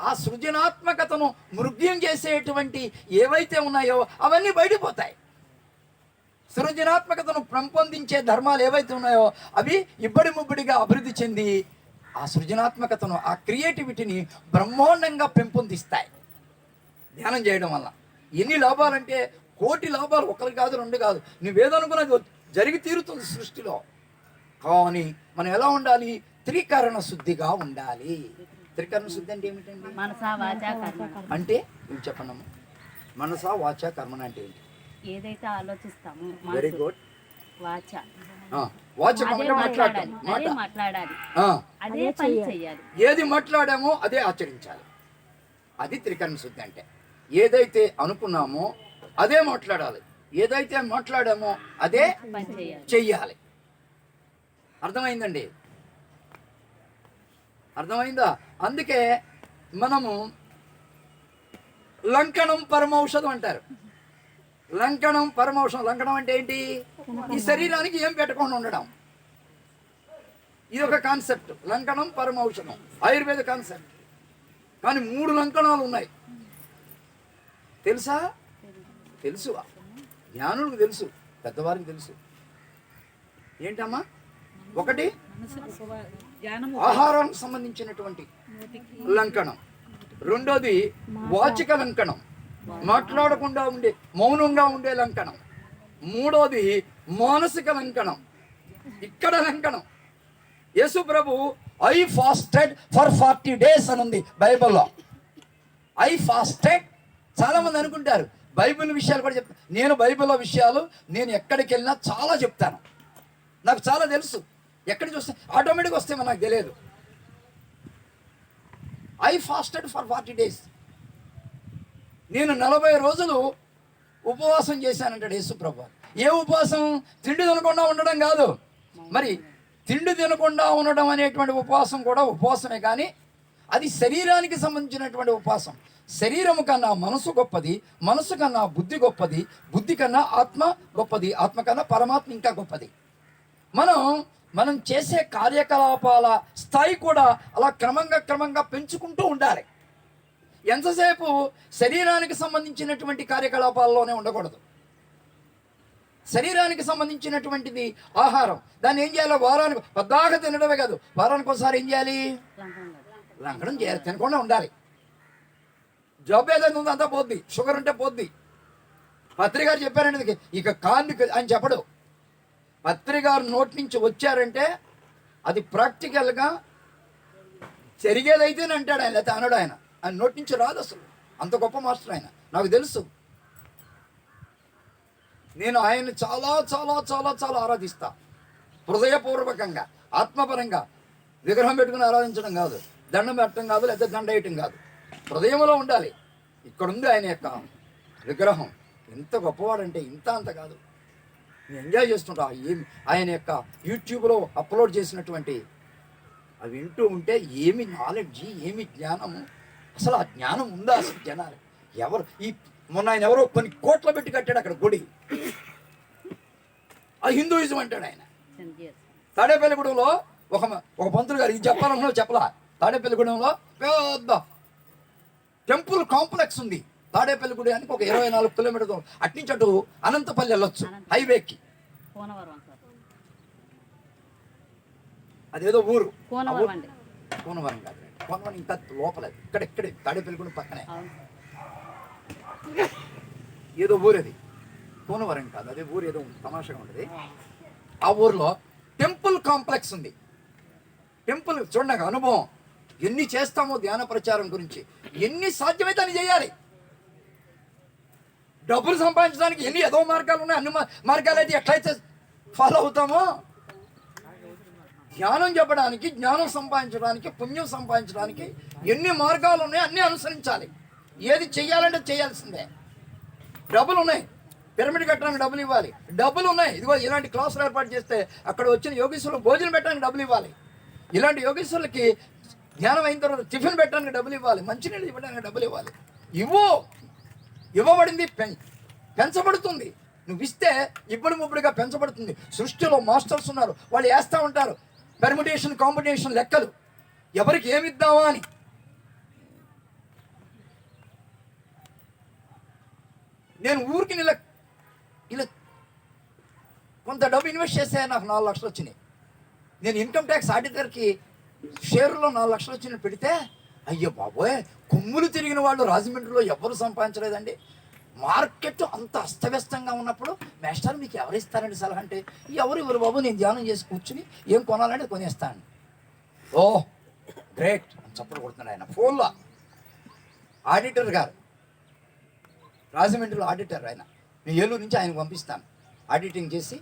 ఆ సృజనాత్మకతను మృగ్యం చేసేటువంటి ఏవైతే ఉన్నాయో అవన్నీ బయటపోతాయి. సృజనాత్మకతను పెంపొందించే ధర్మాలు ఏవైతే ఉన్నాయో అవి ఇబ్బడి ముబ్బడిగా అభివృద్ధి చెంది ఆ సృజనాత్మకతను, ఆ క్రియేటివిటీని బ్రహ్మాండంగా పెంపొందిస్తాయి ధ్యానం చేయడం వల్ల. ఎన్ని లాభాలంటే కోటి లాభాలు, ఒకరు కాదు, రెండు కాదు. నువ్వేదనుకున్నది జరిగి తీరుతుంది సృష్టిలో. కానీ మనం ఎలా ఉండాలి? త్రికరణ శుద్ధిగా ఉండాలి. త్రికరణ శుద్ధి అంటే ఏమిటండి? మనసా వాచా కర్మ. అంటే ఇవి చెప్పండి అమ్మ. మనసా వాచా కర్మణ అంటే ఏంటి? ఏదైతే ఆలోచిస్తామో వెరీ గుడ్. వాచ వాచ మాట్లాడాలి, అదే పని చేయాలి. ఏది మాట్లాడామో అదే ఆచరించాలి. అది త్రికరణ శుద్ధి అంటే. ఏదైతే అనుకున్నామో అదే మాట్లాడాలి, ఏదైతే మాట్లాడామో అదే చెయ్యాలి. అర్థమైందండి? అర్థమైందా? అందుకే మనము లంకణం పరమౌషధం అంటారు. లంకణం పరమౌషధం. లంకణం అంటే ఏంటి? ఈ శరీరానికి ఏం పెట్టకుండా ఉండడం. ఇది ఒక కాన్సెప్ట్. లంకణం పరమౌషధం ఆయుర్వేద కాన్సెప్ట్. కానీ 3 లంకణాలు ఉన్నాయి. తెలుసా? తెలుసు. జ్ఞానులకు తెలుసు, పెద్దవారికి తెలుసు. ఏంటమ్మా? ఒకటి ఆహారానికి సంబంధించినటువంటి లంకణం. రెండోది వాచిక లంకణం, మాట్లాడకుండా ఉండే, మౌనంగా ఉండే లంకణం. మూడోది మానసిక లంకణం, ఇక్కడ లంకణం. యేసు ప్రభు ఐ ఫాస్టెడ్ ఫర్ 40 days అని ఉంది బైబిల్లో. I fasted. చాలా మంది అనుకుంటారు బైబిల్ విషయాలు కూడా చెప్తాను. నేను బైబిల్లో విషయాలు నేను ఎక్కడికి వెళ్ళినా చాలా చెప్తాను. నాకు చాలా తెలుసు. ఎక్కడి నుంచి వస్తే ఆటోమేటిక్గా వస్తే నాకు తెలియదు. I fasted for 40 days. నేను 40 రోజులు ఉపవాసం చేశానంటాడు యేసు ప్రభు. ఏ ఉపవాసం? తిండి తినకుండా ఉండడం కాదు. మరి తిండి తినకుండా ఉండడం అనేటువంటి ఉపవాసం కూడా ఉపవాసమే, కానీ అది శరీరానికి సంబంధించినటువంటి ఉపవాసం. శరీరము కన్నా మనసు గొప్పది, మనసు కన్నా బుద్ధి గొప్పది, బుద్ధి కన్నా ఆత్మ గొప్పది, ఆత్మ కన్నా పరమాత్మ ఇంకా గొప్పది. మనం చేసే కార్యకలాపాల స్థాయి కూడా అలా క్రమంగా పెంచుకుంటూ ఉండాలి. ఎంతసేపు శరీరానికి సంబంధించినటువంటి కార్యకలాపాల్లోనే ఉండకూడదు. శరీరానికి సంబంధించినటువంటిది ఆహారం, దాన్ని ఏం చేయాలి? వారానికి పద్దాక తినడమే కాదు, వారానికి ఒకసారి ఏం చేయాలి? లంకడం చేయాలి. తినకుండా ఉండాలి. జబ్బు ఏదైనా ఉందో అంతా పోద్ది, షుగర్ ఉంటే పోద్ది. పత్రికారు చెప్పారంటే ఇక కాంది అని చెప్పడు. పత్రికారు నోటి నుంచి వచ్చారంటే అది ప్రాక్టికల్గా జరిగేదైతేనే అంటాడు ఆయన, లేకపోతే అనడు ఆయన. ఆయన నోటి నుంచి రాదు అసలు. అంత గొప్ప మాస్టర్ ఆయన, నాకు తెలుసు. నేను ఆయన్ని చాలా చాలా చాలా చాలా ఆరాధిస్తా. హృదయపూర్వకంగా, ఆత్మపరంగా. విగ్రహం పెట్టుకుని ఆరాధించడం కాదు, దండం పెట్టడం కాదు, లేదా దండ వేయటం కాదు. హృదయంలో ఉండాలి. ఇక్కడ ఉంది ఆయన యొక్క విగ్రహం. ఎంత గొప్పవాడంటే ఇంత అంత కాదు. నేను ఎంజాయ్ చేస్తుంటా ఆయన యొక్క యూట్యూబ్లో అప్లోడ్ చేసినటువంటి అవి వింటూ ఉంటే ఏమి నాలెడ్జి, ఏమి జ్ఞానము. అసలు ఆ జ్ఞానం ఉందా అసలు జనాలు? ఎవరు మొన్న ఆయన ఎవరో కొన్ని కోట్ల పెట్టి కట్టాడు అక్కడ గుడి. ఆ హిందూయిజం అంటాడు ఆయన. తాడేపల్లిగూడెంలో ఒక పంతులు గారు ఇది చెప్పాలన్నా చెప్పలా. తాడేపల్లిగూడెంలో పెద్ద టెంపుల్ కాంప్లెక్స్ ఉంది. తాడేపల్లిగూడెంకి ఒక 24 కిలోమీటర్లు అట్నుంచి అటు అనంతపల్లి వెళ్ళొచ్చు హైవేకి. అదేదో ఊరు, కూనవరం కాదు, కొనవని ఇంకా లోపల ఇక్కడెక్కడే తాడేపల్లిగూడెం పక్కనే అవును. ఏదో ఊరది, కోనవరం కాదు, అదే ఊరు ఏదో తమాషగా ఉంటుంది. ఆ ఊర్లో టెంపుల్ కాంప్లెక్స్ ఉంది. టెంపుల్ చూడండి, నాకు అనుభవం. ఎన్ని చేస్తామో ధ్యాన ప్రచారం గురించి, ఎన్ని సాధ్యమైతే అని చేయాలి. డబ్బులు సంపాదించడానికి ఎన్ని ఏదో మార్గాలు ఉన్నాయి. అన్ని మార్గాలు అయితే ఎట్లయితే ఫాలో అవుతామో, ధ్యానం చెప్పడానికి, జ్ఞానం సంపాదించడానికి, పుణ్యం సంపాదించడానికి ఎన్ని మార్గాలు ఉన్నాయి అన్నీ అనుసరించాలి. ఏది చెయ్యాలంటే చేయాల్సిందే. డబ్బులు ఉన్నాయి, పిరమిడ్ కట్టడానికి డబ్బులు ఇవ్వాలి. డబ్బులు ఉన్నాయి, ఇదిగో ఇలాంటి క్లాసులు ఏర్పాటు చేస్తే అక్కడ వచ్చిన యోగేశ్వరులు భోజనం పెట్టడానికి డబ్బులు ఇవ్వాలి. ఇలాంటి యోగేశ్వరులకి ధ్యానం అయిన తర్వాత టిఫిన్ పెట్టడానికి డబ్బులు ఇవ్వాలి, మంచినీళ్ళు ఇవ్వడానికి డబ్బులు ఇవ్వాలి. ఇవ్వబడింది పెంచబడుతుంది. నువ్వు ఇస్తే ఇప్పుడు ముప్పుడుగా పెంచబడుతుంది. సృష్టిలో మాస్టర్స్ ఉన్నారు, వాళ్ళు వేస్తూ ఉంటారు పెర్ముటేషన్ కాంబినేషన్ లెక్కలు, ఎవరికి ఏమి ఇద్దామా అని. నేను ఊరికి ఇలా కొంత డబ్బు ఇన్వెస్ట్ చేస్తే నాకు 4 లక్షలు వచ్చినాయి. నేను ఇన్కమ్ ట్యాక్స్ ఆడిటర్కి షేర్లో 4 లక్షలు వచ్చిన పెడితే, అయ్యో బాబోయ్, కొమ్ములు తిరిగిన వాళ్ళు రాజమండ్రిలో ఎవరు సంపాదించలేదండి. మార్కెట్ అంత అస్తవ్యస్తంగా ఉన్నప్పుడు మాస్టర్ మీకు ఎవరు ఇస్తారండి సలహా అంటే, ఎవరు బాబు, నేను ధ్యానం చేసి కూర్చుని ఏం కొనాలంటే కొనేస్తాను. ఓ గ్రేట్ అని చప్పలు కొడుతున్నాడు ఆయన. ఫోన్లో ఆడిటర్ గారు, రాజమండ్రిలో ఆడిటర్ ఆయన, నేను ఏలూరు నుంచి ఆయనకు పంపిస్తాను. ఆడిటింగ్ చేసి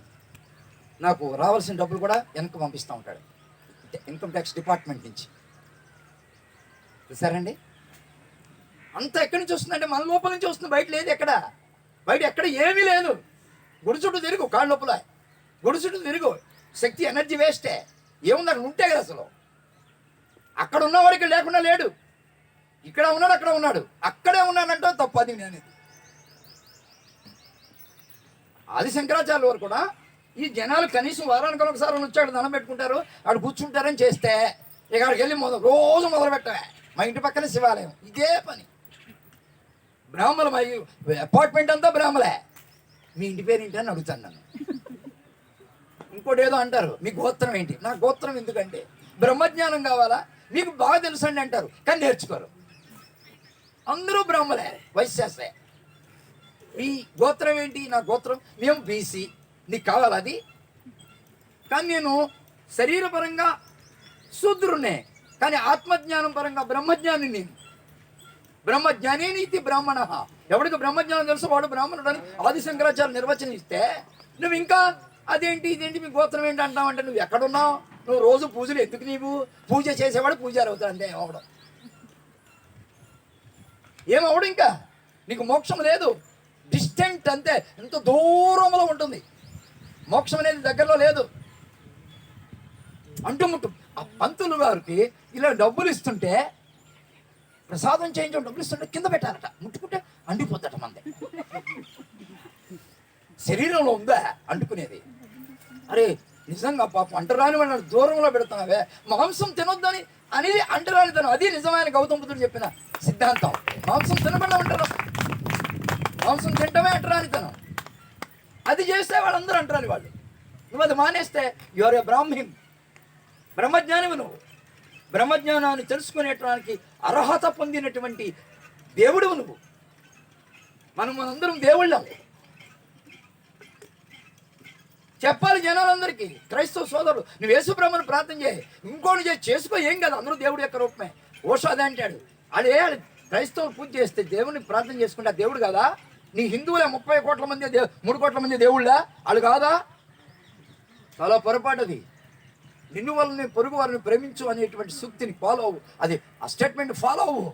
నాకు రావాల్సిన డబ్బులు కూడా వెనక్కి పంపిస్తూ ఉంటాడు, ఇన్కమ్ ట్యాక్స్ డిపార్ట్మెంట్ నుంచి. చూసారండి, అంత ఎక్కడి నుంచి వస్తుందంటే మన లోపల నుంచి వస్తుంది, బయట లేదు. బయట ఎక్కడ ఏమీ లేదు. గుడి చుట్టూ తిరుగు, కాళ్ళ లోపల గుడి చుట్టూ తిరుగు, శక్తి ఎనర్జీ వేస్టే. ఏముంది అక్కడ ఉంటే కదా అసలు. అక్కడ ఉన్నవాడికి లేకుండా లేడు, ఇక్కడ ఉన్నాడు, అక్కడ ఉన్నాడు, అక్కడే ఉన్నాడంటే తప్పు. అది నేను ఆది శంకరాచార్య వారు కూడా ఈ జనాలు కనీసం వారానికి ఒకసారి వచ్చాడు దండం పెట్టుకుంటారు, ఆడు కూర్చుంటారని చేస్తే ఇక్కడికి వెళ్ళి రోజు మొదలు పెట్టవే. మా ఇంటి పక్కనే శివాలయం, ఇదే పని. బ్రాహ్మణ, మా అపార్ట్మెంట్ అంతా బ్రాహ్మలే. మీ ఇంటి పేరు ఏంటి అని అడుగుతాను నన్ను. ఇంకోటి ఏదో అంటారు, మీ గోత్రం ఏంటి? నా గోత్రం ఎందుకంటే బ్రహ్మజ్ఞానం కావాలా, మీకు బాగా తెలుసు అండి అంటారు, కానీ నేర్చుకోరు. అందరూ బ్రాహ్మలే, వైశ్యాసే. మీ గోత్రం ఏంటి? నా గోత్రం మేము బీసీ. నీకు కావాలి అది, కానీ నేను శరీరపరంగా శూద్రున్నే, కానీ ఆత్మజ్ఞానం పరంగా బ్రహ్మజ్ఞాని. నేను బ్రహ్మజ్ఞానే నీతి బ్రాహ్మణ. ఎవడికి బ్రహ్మజ్ఞానం తెలుసు వాడు బ్రాహ్మణుడు అని ఆది శంకరాచార్య నిర్వచనం ఇస్తే, నువ్వు ఇంకా అదేంటి ఇదేంటి మీ గోత్రం ఏంటి అంటావంటే, నువ్వు ఎక్కడున్నావు? నువ్వు రోజు పూజలు ఎందుకు? నీవు పూజ చేసేవాడు పూజారి అవుతాడు అంతే. ఏమవడు ఇంకా నీకు మోక్షం లేదు, డిస్టెంట్ అంతే, ఎంత దూరంలో ఉంటుంది. మోక్షం అనేది దగ్గరలో లేదు. అంటుముట్టు ఆ పంతులు గారికి ఇలా డబ్బులు ఇస్తుంటే, ప్రసాదం చేయించడం డబ్బులు ఇస్తుంటే కింద పెట్టారట, ముట్టుకుంటే అండిపోద్దట. మంది శరీరంలో ఉందా అంటుకునేది? అరే నిజంగా పాపం అంటరాని వాళ్ళని దూరంలో పెడుతున్నావే, మాంసం తినొద్దని అనేది అంటరానితనం. అది నిజమైన గౌతమ బుద్ధుడు చెప్పిన సిద్ధాంతం. మాంసం తినకుండా ఉంటారు, మాంసం తింటమే అంటరానితనం. అది చేస్తే వాళ్ళందరూ అంటరాని వాళ్ళు. నువ్వు అది మానేస్తే యువర్ ఏ బ్రాహ్మణ్, బ్రహ్మజ్ఞానివి. నువ్వు బ్రహ్మజ్ఞానాన్ని తెలుసుకునేటానికి అర్హత పొందినటువంటి దేవుడువు నువ్వు. మనందరం దేవుళ్ళం. చెప్పాలి జనాలందరికీ, క్రైస్తవ సోదరులు, నువ్వు యేసు బ్రహ్మను ప్రార్థన చేయి, ఇంకోటి చేసుకో, ఏం కాదు, అందరూ దేవుడి యొక్క రూపమే. ఓషో అదే అంటాడు. అదే క్రైస్తవులు పూజ చేస్తే దేవుడిని ప్రార్థన చేసుకుంటే దేవుడు కాదా? నీ హిందువులే 30 కోట్ల మంది 3 కోట్ల మంది దేవుళ్ళ వాళ్ళు కాదా? చాలా పొరపాటు అది. నిన్ను వాళ్ళని పొరుగు వారిని ప్రేమించు అనేటువంటి సూక్తిని ఫాలో అవ్వు. అది ఆ స్టేట్మెంట్ ఫాలో అవ్వు.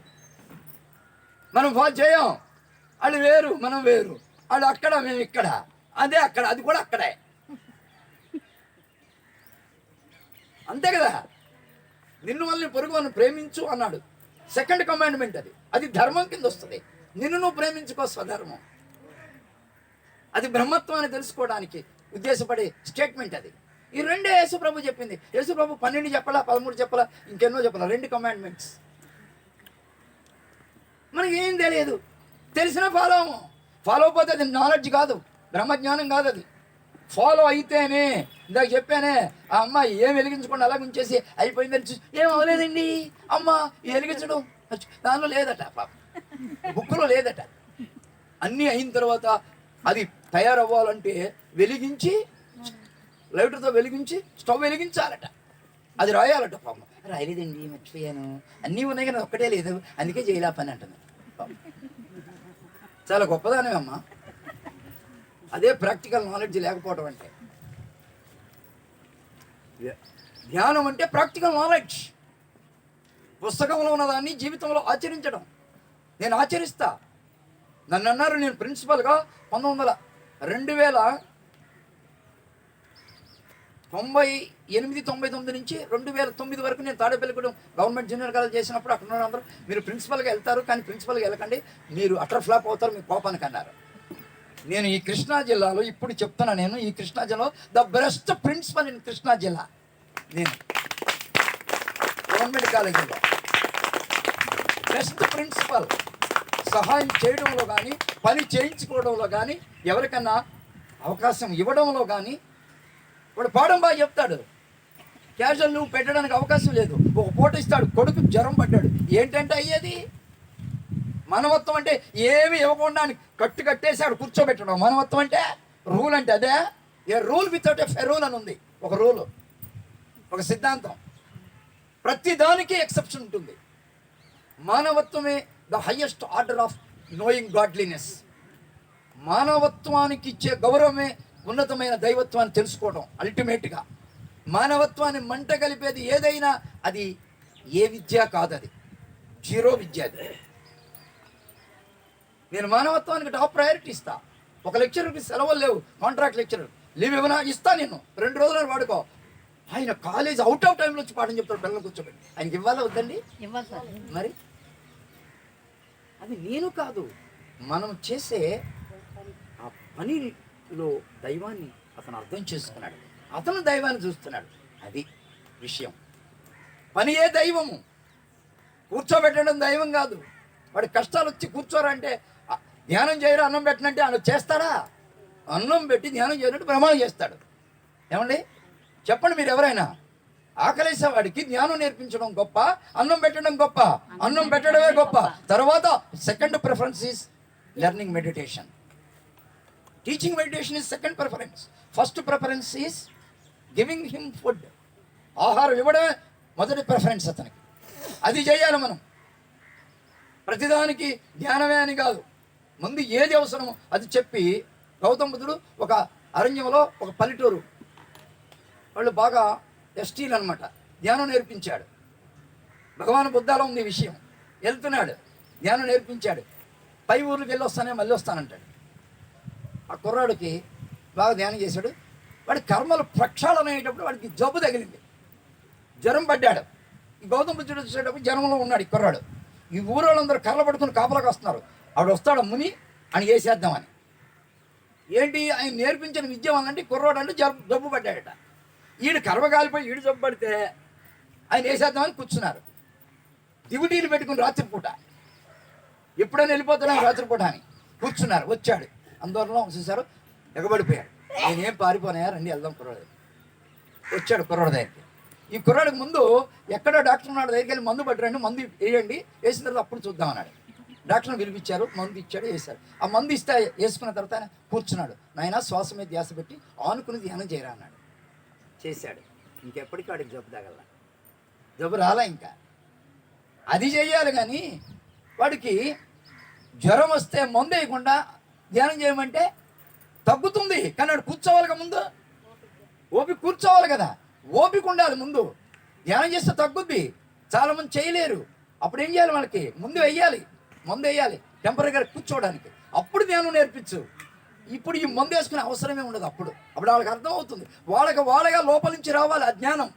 మనం ఫాలో చేయం. వాళ్ళు వేరు, మనం వేరు. వాళ్ళు అక్కడ, మేము ఇక్కడ. అదే అక్కడ, అది కూడా అక్కడే. అంతే కదా. నిన్ను వాళ్ళని పొరుగు వాళ్ళని ప్రేమించు అన్నాడు. సెకండ్ కమాండ్మెంట్ అది. అది ధర్మం కింద వస్తుంది. నిన్ను నువ్వు ప్రేమించుకో, స్వధర్మం. అది బ్రహ్మత్వాన్ని తెలుసుకోవడానికి ఉద్దేశపడే స్టేట్మెంట్ అది. ఈ రెండే యేసుప్రభు చెప్పింది. యేసుప్రభు 12 చెప్పాలా, 13 చెప్పాలా, ఇంకెన్నో చెప్పాలా. 2 కమాండ్మెంట్స్. మనకి ఏం తెలియదు, తెలిసినా ఫాలో అవ్వము. ఫాలో అయిపోతే అది నాలెడ్జ్ కాదు, బ్రహ్మజ్ఞానం కాదు. అది ఫాలో అయితేనే, ఇందాక చెప్పానే ఆ అమ్మాయి ఏం వెలిగించకుండా అలా ఉంచేసి అయిపోయిందని చూసి ఏం అవ్వలేదండి అమ్మ వెలిగించడం దానిలో లేదట, పాప బుక్లో లేదట. అన్నీ అయిన తర్వాత అది తయారవ్వాలంటే వెలిగించి, లైటర్తో వెలిగించి స్టవ్ వెలిగించాలట, అది రాయాలట. పాపం రాయలేదండి మర్చిపోయాను, అన్నీ ఉన్నాయి కానీ ఒక్కటే లేదు, అందుకే చేయలే పని అంటుంది. చాలా గొప్పదానే అమ్మ. అదే ప్రాక్టికల్ నాలెడ్జ్ లేకపోవడం అంటే. ధ్యానం అంటే ప్రాక్టికల్ నాలెడ్జ్, పుస్తకంలో ఉన్నదాన్ని జీవితంలో ఆచరించడం. నేను ఆచరిస్తా. నన్ను అన్నారు, నేను ప్రిన్సిపల్గా 1998-99 నుంచి 2009 వరకు నేను తాడేపల్లిగూడెం గవర్నమెంట్ జూనియర్ కాలేజ్ చేసినప్పుడు అక్కడ ఉన్న అందరూ మీరు ప్రిన్సిపల్గా వెళ్తారు కానీ ప్రిన్సిపల్గా వెళ్ళకండి, మీరు అటర్ ఫ్లాప్ అవుతారు మీ కోపానికి అన్నారు. నేను ఈ కృష్ణా జిల్లాలో ఇప్పుడు చెప్తున్నా, నేను ఈ కృష్ణా జిల్లాలో the best principal in Krishna జిల్లా. నేను గవర్నమెంట్ కాలేజీలో బెస్ట్ ప్రిన్సిపల్. సహాయం చేయడంలో కానీ, పని చేయించుకోవడంలో కానీ, ఎవరికన్నా అవకాశం ఇవ్వడంలో కానీ. వాడు పాఠం బాగా చెప్తాడు, క్యాజువల్ నువ్వు పెట్టడానికి అవకాశం లేదు. ఒక పూట ఇస్తాడు, కొడుకు జ్వరం పడ్డాడు, ఏంటంటే అయ్యేది మనవత్వం అంటే ఏమి ఇవ్వకుండా కట్టేసాడు కూర్చోబెట్టడం మనవత్వం అంటే. రూల్ అంటే అదే. ఏ రూల్ వితౌట్ ఎ ఫెరూల్ అని ఉంది, ఒక రూలు, ఒక సిద్ధాంతం. ప్రతి దానికి ఎక్సెప్షన్ ఉంటుంది. మానవత్వమే the highest order of knowing godliness. మానవత్వానికి ఇచ్చే గౌరవమే ఉన్నతమైన దైవత్వాన్ని తెలుసుకోవడం. అల్టిమేట్గా మానవత్వాన్ని మంట కలిపేది ఏదైనా అది ఏ విద్య కాదు, అది జీరో విద్య. అది నేను మానవత్వానికి టాప్ ప్రయారిటీ ఇస్తా. ఒక లెక్చరర్కి సెలవులు లేవు, కాంట్రాక్ట్ లెక్చరర్ లీవ్ ఇవ్వనా, ఇస్తా నేను 2 రోజులు వాడుకో. ఆయన కాలేజ్ అవుట్ ఆఫ్ టైంలో వచ్చి పాఠం చెప్తాడు, పిల్లలు కూర్చోబెట్టి. ఆయనకి ఇవ్వాలా వద్దండి? మరి అది నేను కాదు, మనం చేసే ఆ పనిలో దైవాన్ని అతను అర్థం చేసుకున్నాడు, అతను దైవాన్ని చూస్తున్నాడు. అది విషయం. పనియే దైవము, కూర్చోబెట్టడం దైవం కాదు. వాడి కష్టాలు వచ్చి కూర్చోరంటే ధ్యానం చేయరు, అన్నం పెట్టనంటే ఆయన చేస్తాడా? అన్నం పెట్టి ధ్యానం చేయనట్టు ప్రమాణం చేస్తాడు. ఏమండి చెప్పండి మీరు ఎవరైనా. ఆకలేసేవాడికి ధ్యానం నేర్పించడం గొప్ప, అన్నం పెట్టడం గొప్ప? అన్నం పెట్టడమే గొప్ప. తర్వాత second preference is learning meditation. Teaching meditation is second preference. First preference is giving him food. ఆహారం ఇవ్వడమే మొదటి ప్రిఫరెన్స్ అతనికి. అది చేయాలి మనం. ప్రతిదానికి ధ్యానమే అని కాదు, ముందు ఏది అవసరమో అది చెప్పి. గౌతమ బుద్ధుడు ఒక అరణ్యంలో, ఒక పల్లెటూరు, వాళ్ళు బాగా ఎస్టీలు అనమాట, ధ్యానం నేర్పించాడు. భగవాన్ బుద్ధాలో ఉంది విషయం. వెళ్తున్నాడు, ధ్యానం నేర్పించాడు. పై ఊర్లకు వెళ్ళి వస్తానే మళ్ళీ వస్తానంటాడు. ఆ కుర్రాడికి బాగా ధ్యానం చేశాడు. వాడి కర్మలు ప్రక్షాళన అయ్యేటప్పుడు వాడికి జబ్బు తగిలింది, జ్వరం పడ్డాడు. ఈ గౌతమ బుద్ధుడు వచ్చేటప్పుడు జ్వరంలో ఉన్నాడు ఈ కుర్రాడు. ఈ ఊరోళ్ళందరూ కర్రలు పట్టుకుని కాపలాకి వస్తున్నారు. ఆవిడ వస్తాడు ముని అని వేసేద్దామని. ఏంటి ఆయన నేర్పించిన విద్య వల్లంటే కుర్రాడు అంటే జబ్బు పడ్డాడట. ఈడు కర్మ కాలిపోయి ఈడు జబ్బు పడితే ఆయన వేసేద్దామని కూర్చున్నారు. దివిటీలు పెట్టుకుని రాత్రిపూట, ఎప్పుడైనా వెళ్ళిపోతున్నాను రాత్రిపూట అని కూర్చున్నారు. వచ్చాడు, అందరిలో చూశారు, ఎగబడిపోయాడు. నేనేం పారిపోనాయా, రండి వెళ్దాం కుర్రాడు. వచ్చాడు కుర్రాడు దగ్గరికి. ఈ కుర్రాడికి ముందు ఎక్కడో డాక్టర్ ఉన్నాడు, దగ్గరికి వెళ్ళి మందు పట్టరండి, మందు వేయండి, వేసిన తర్వాత అప్పుడు చూద్దాం అన్నాడు. డాక్టర్ని పిలిపించారు, మందు ఇచ్చాడు, వేశారు. ఆ మందు ఇస్తే వేసుకున్న తర్వాత ఆయన కూర్చున్నాడు. నాయన శ్వాస మీద ధ్యాస పెట్టి ఆనుకుని ధ్యానం చేయరా అన్నాడు. చేశాడు. ఇంకెప్పటికీ వాడికి జబ్బు తగల, జబ్బు రాలా. ఇంకా అది చేయాలి. కానీ వాడికి జ్వరం వస్తే మందు వేయకుండా ధ్యానం చేయమంటే తగ్గుతుంది, కానీ వాడు కూర్చోవాలిగా ముందు. ఓపిక కూర్చోవాలి కదా, ఓపిక ఉండాలి ముందు. ధ్యానం చేస్తే తగ్గుద్ది. చాలామంది చేయలేరు. అప్పుడు ఏం చేయాలి? వాళ్ళకి ముందు వేయాలి, మందు వేయాలి టెంపరీగా కూర్చోవడానికి. అప్పుడు ధ్యానం నేర్పించు. ఇప్పుడు ఈ మందు వేసుకునే అవసరమే ఉండదు. అప్పుడు వాళ్ళకి అర్థమవుతుంది. వాళ్ళగా లోపల నుంచి రావాలి ఆ జ్ఞానం.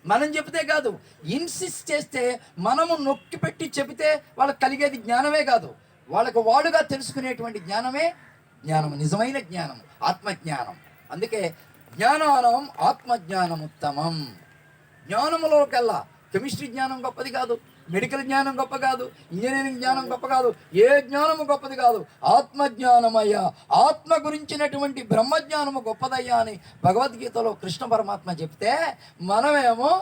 మనం చెబితే కాదు, ఇన్సిస్ట్ చేస్తే, మనము నొక్కి పెట్టి చెబితే వాళ్ళకి కలిగేది జ్ఞానమే కాదు, వాళ్ళకు వాడుగా తెలుసుకునేటువంటి జ్ఞానమే జ్ఞానము, నిజమైన జ్ఞానం, ఆత్మజ్ఞానం. అందుకే జ్ఞానానం ఆత్మజ్ఞానం ఉత్తమం. జ్ఞానములోకెల్లా కెమిస్ట్రీ జ్ఞానం గొప్పది కాదు, మెడికల్ జ్ఞానం గొప్ప కాదు, ఇంజనీరింగ్ జ్ఞానం గొప్ప కాదు, ఏ జ్ఞానము గొప్పది కాదు. ఆత్మజ్ఞానమయ్యా, ఆత్మ గురించినటువంటి బ్రహ్మజ్ఞానము గొప్పదయ్యా అని భగవద్గీతలో కృష్ణ పరమాత్మ చెప్తే, మనమేమో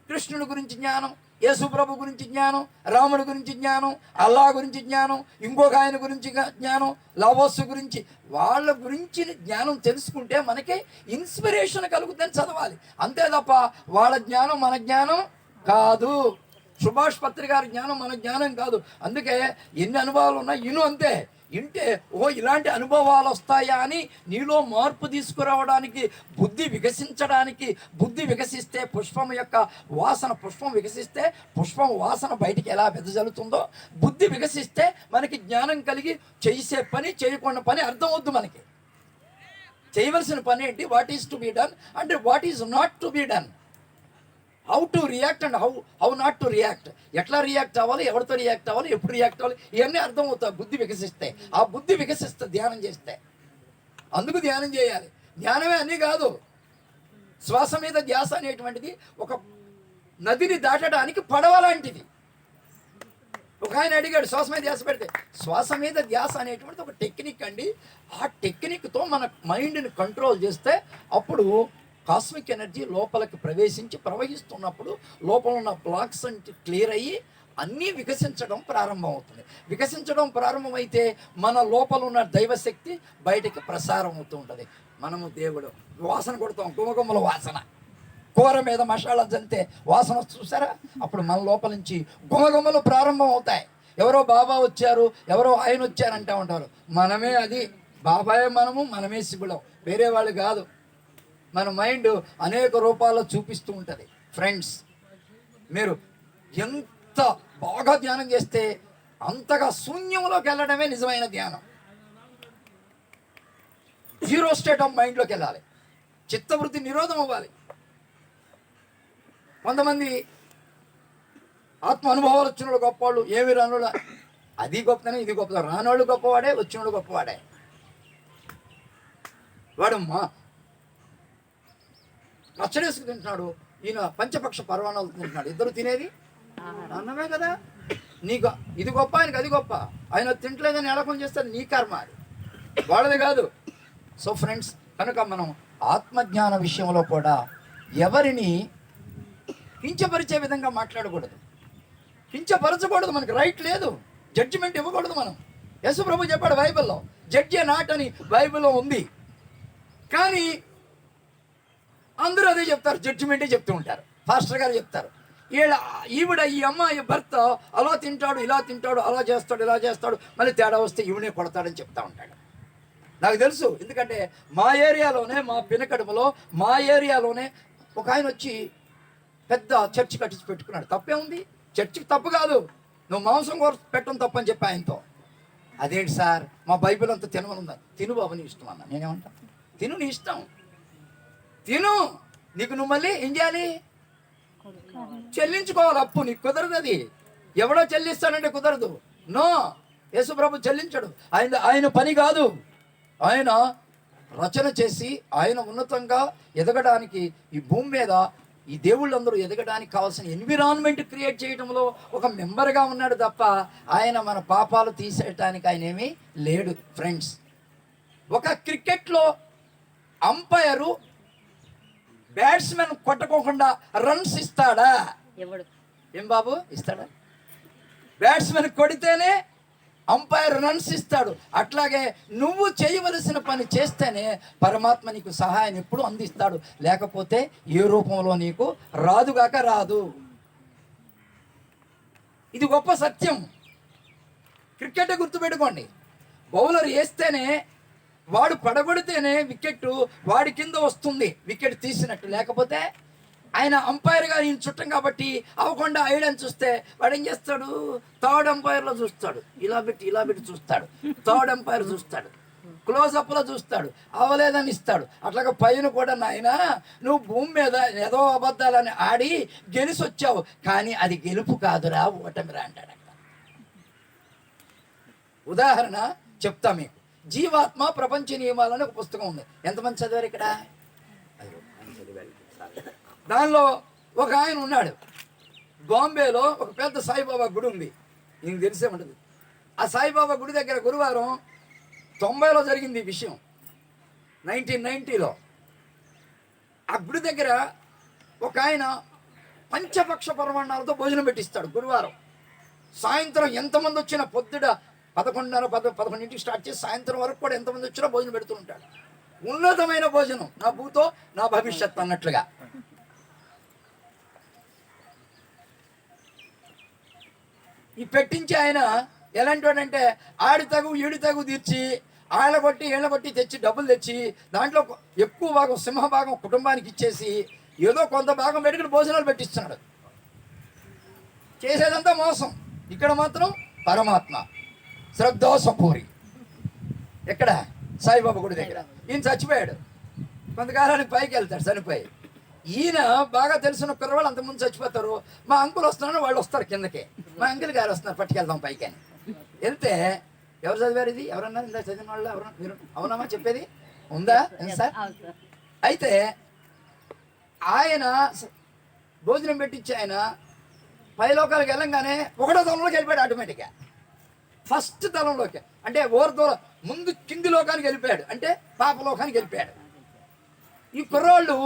కృష్ణుడి గురించి జ్ఞానం, యేసుప్రభు గురించి జ్ఞానం, రాముడి గురించి జ్ఞానం, అల్లా గురించి జ్ఞానం, ఇంకొక ఆయన గురించి జ్ఞానం, లావోస్ గురించి, వాళ్ళ గురించి జ్ఞానం తెలుసుకుంటే మనకి ఇన్స్పిరేషన్ కలుగుతుందని చదవాలి. అంతే తప్ప వాళ్ళ జ్ఞానం మన జ్ఞానం కాదు. సుభాష్ పత్రి గారి జ్ఞానం మన జ్ఞానం కాదు. అందుకే ఎన్ని అనుభవాలు ఉన్నా ఇను అంతే. ఇంటే ఓ ఇలాంటి అనుభవాలు వస్తాయా అని నీలో మార్పు తీసుకురావడానికి, బుద్ధి వికసించడానికి. బుద్ధి వికసిస్తే పుష్పం యొక్క వాసన, పుష్పం వికసిస్తే పుష్పం వాసన బయటికి ఎలా వెదజల్లుతుందో, బుద్ధి వికసిస్తే మనకి జ్ఞానం కలిగి చేసే పని, చేయకుండా పని అర్థమవుద్దు. మనకి చేయవలసిన పని ఏంటి, what is to be done అంటే what is not to be done, how to react and how not to react, ఎట్లా రియాక్ట్ అవ్వాలి, ఎవరితో రియాక్ట్ అవ్వాలి, ఎప్పుడు రియాక్ట్ అవ్వాలి, ఇవన్నీ అర్థం అవుతాయి బుద్ధి వికసిస్తే. ఆ బుద్ధి వికసిస్తే ధ్యానం చేస్తే. అందుకు ధ్యానం చేయాలి. ధ్యానమే అన్నీ కాదు. శ్వాస మీద ధ్యాస అనేటువంటిది ఒక నదిని దాటడానికి పడవ లాంటిది. ఒక ఆయన అడిగాడు, శ్వాస మీద ధ్యాస పెడితే. శ్వాస మీద ధ్యాస అనేటువంటిది ఒక టెక్నిక్ అండి. ఆ టెక్నిక్తో మన మైండ్ని కంట్రోల్ చేస్తే అప్పుడు కాస్మిక్ ఎనర్జీ లోపలికి ప్రవేశించి ప్రవహిస్తున్నప్పుడు లోపల ఉన్న బ్లాక్స్ అంటే క్లియర్ అయ్యి అన్నీ వికసించడం ప్రారంభం అవుతుంది. వికసించడం ప్రారంభమైతే మన లోపల ఉన్న దైవశక్తి బయటికి ప్రసారం అవుతూ ఉంటుంది. మనము దేవుడు వాసన కొడతాం, గుమగుమల వాసన. కూర మీద మసాలా జంతే వాసన చూసారా, అప్పుడు మన లోపల నుంచి గుమగుమలు ప్రారంభం అవుతాయి. ఎవరో బాబా వచ్చారు, ఎవరో ఆయన వచ్చారంటూ ఉంటారు. మనమే అది, బాబాయే మనము, మనమే శివులం, వేరే వాళ్ళు కాదు. మన మైండ్ అనేక రూపాల్లో చూపిస్తూ ఉంటుంది. ఫ్రెండ్స్, మీరు ఎంత బాగా ధ్యానం చేస్తే అంతగా శూన్యంలోకి వెళ్ళడమే నిజమైన ధ్యానం. జీరో స్టేట్ ఆఫ్ మైండ్లోకి వెళ్ళాలి. చిత్తవృత్తి నిరోధం అవ్వాలి. కొంతమంది ఆత్మ అనుభవాలు వచ్చినోళ్ళు గొప్పవాళ్ళు, ఏమి రానోళ్ళు, అది గొప్పతనం ఇది గొప్పతనం. రానోళ్ళు గొప్పవాడే, వచ్చినోళ్ళు గొప్పవాడే. వాడు పచ్చడేసుకు తింటున్నాడు, ఈయన పంచపక్ష పర్వాణాలు తింటున్నాడు. ఇద్దరు తినేది అన్నమే కదా. నీకు ఇది గొప్ప, ఆయనకి అది గొప్ప. ఆయన తింటలేదని ఎలకం చేస్తారు, నీ కర్మ, అది వాళ్ళది కాదు. సో ఫ్రెండ్స్, కనుక మనం ఆత్మజ్ఞాన విషయంలో కూడా ఎవరిని కించపరిచే విధంగా మాట్లాడకూడదు, కించపరచకూడదు. మనకు రైట్ లేదు, జడ్జిమెంట్ ఇవ్వకూడదు. మనం యేసు ప్రభు చెప్పాడు బైబిల్లో, జడ్జి నాట్ అని బైబిల్లో ఉంది. కానీ అందరూ అదే చెప్తారు, జడ్జిమెంటే చెప్తూ ఉంటారు. పాస్టర్ గారు చెప్తారు, ఈవిడ ఈ అమ్మాయి భర్త అలా తింటాడు, ఇలా తింటాడు, అలా చేస్తాడు, ఇలా చేస్తాడు, మళ్ళీ తేడా వస్తే ఈవిడే కొడతాడని చెప్తా ఉంటాడు. నాకు తెలుసు, ఎందుకంటే మా ఏరియాలోనే, మా పినకడుమలో, మా ఏరియాలోనే ఒక ఆయన వచ్చి పెద్ద చర్చి కట్టించి పెట్టుకున్నాడు. తప్పే ఉంది, చర్చికి తప్పు కాదు, నువ్వు మాంసం కూర పెట్టడం తప్పు అని చెప్పి ఆయనతో. అదేంటి సార్, మా బైబిల్ అంతా తినమని ఉందా? తిను బాబు, నీ ఇష్టం అన్న. నేనేమంటాను, తిను, నీ ఇష్టం, తిను. నీకు నువ్వు మళ్ళీ ఏం చేయాలి, చెల్లించుకోవాలి. అప్పు నీకు కుదరదు. అది ఎవడో చెల్లిస్తాడంటే కుదరదు. నో, యేసు ప్రభు చెల్లించడు. ఆయన పని కాదు. ఆయన రచన చేసి ఆయన ఉన్నతంగా ఎదగడానికి, ఈ భూమి మీద ఈ దేవుళ్ళందరూ ఎదగడానికి కావాల్సిన ఎన్విరాన్మెంట్ క్రియేట్ చేయడంలో ఒక మెంబర్గా ఉన్నాడు తప్ప ఆయన మన పాపాలు తీసేయటానికి ఆయన ఏమీ లేడు. ఫ్రెండ్స్, ఒక క్రికెట్లో అంపైరు బ్యాట్స్మెన్ కొట్టకోకుండా రన్స్ ఇస్తాడా? ఏం బాబు, ఇస్తాడా? బ్యాట్స్మెన్ కొడితేనే అంపైర్ రన్స్ ఇస్తాడు. అట్లాగే నువ్వు చేయవలసిన పని చేస్తేనే పరమాత్మ నీకు సహాయాన్ని ఎప్పుడు అందిస్తాడు. లేకపోతే ఏ రూపంలో నీకు రాదుగాక రాదు. ఇది గొప్ప సత్యం. క్రికెట్ గుర్తుపెట్టుకోండి, బౌలర్ వేస్తేనే, వాడు పడగొడితేనే వికెట్ వాడి కింద వస్తుంది, వికెట్ తీసినట్టు. లేకపోతే ఆయన అంపైర్గా ఈయన చుట్టం కాబట్టి అవ్వకుండా ఐడని చూస్తే వాడు ఏం చేస్తాడు, థర్డ్ అంపైర్లో చూస్తాడు, ఇలా పెట్టి చూస్తాడు, థర్డ్ అంపైర్ చూస్తాడు, క్లోజప్లో చూస్తాడు, అవ్వలేదని ఇస్తాడు. అట్లాగా పైన కూడా, నాయన నువ్వు భూమి మీద ఏదో అబద్ధాలని ఆడి గెలిచి వచ్చావు, కానీ అది గెలుపు కాదురా, ఓటమిరా అంటాడు. ఉదాహరణ చెప్తా మీకు. జీవాత్మ ప్రపంచ నియమాలని ఒక పుస్తకం ఉంది. ఎంతమంది చదివారు ఇక్కడ? దానిలో ఒక ఆయన ఉన్నాడు, బాంబేలో ఒక పెద్ద సాయిబాబా గుడి ఉంది, నీకు తెలిసే ఉంటుంది. ఆ సాయిబాబా గుడి దగ్గర గురువారం 90లో జరిగింది ఈ విషయం, 1990లో. ఆ గుడి దగ్గర ఒక ఆయన పంచపక్ష పరమాణాలతో భోజనం పెట్టిస్తాడు గురువారం. సాయంత్రం ఎంతమంది వచ్చినా పొద్దుట 11:30 స్టార్ట్ చేసి సాయంత్రం వరకు కూడా ఎంతమంది వచ్చినా భోజనం పెడుతూ ఉంటాడు. ఉన్నతమైన భోజనం, నా భూతో నా భవిష్యత్ అన్నట్లుగా. ఈ పెట్టించి ఆయన ఎలాంటి వాడంటే ఆడి తగు ఈడి తగు తీర్చి ఆళ్ళ కొట్టి తెచ్చి డబ్బులు తెచ్చి దాంట్లో ఎక్కువ భాగం సింహభాగం కుటుంబానికి ఇచ్చేసి ఏదో కొంత భాగం పెట్టుకుని భోజనాలు పెట్టిస్తున్నాడు. చేసేదంతా మోసం. ఇక్కడ మాత్రం పరమాత్మ శ్రద్ధోసపూరి. ఎక్కడ? సాయిబాబా గుడి దగ్గర. ఈయన చచ్చిపోయాడు, కొంతకాలానికి పైకి వెళ్తాడు చనిపోయి. ఈయన బాగా తెలిసిన కుర్రవాళ్ళు అంతకుముందు చచ్చిపోతారు. మా అంకుల్ వస్తున్నారు, వాళ్ళు వస్తారు కిందకి, మా అంకుల్ గారు వస్తున్నారు పట్టుకెళ్దాం పైకి అని వెళ్తే, ఎవరు చదివారు ఇది? ఎవరన్నారు ఇందా చదివిన వాళ్ళు? ఎవరు మీరు? అవునమ్మా చెప్పేది ఉందా సార్? అయితే ఆయన భోజనం పెట్టించి ఆయన పైలోకాలకు వెళ్ళంగానే ఒకటో తలంలోకి వెళ్ళిపోయాడు ఆటోమేటిక్గా. ఫస్ట్ తలంలోకి అంటే ఓర్దూల ముందు కింది లోకానికి వెళ్ళిపోయాడు, అంటే పాపలోకానికి వెళ్ళిపోయాడు. ఈ కుర్రోళ్ళు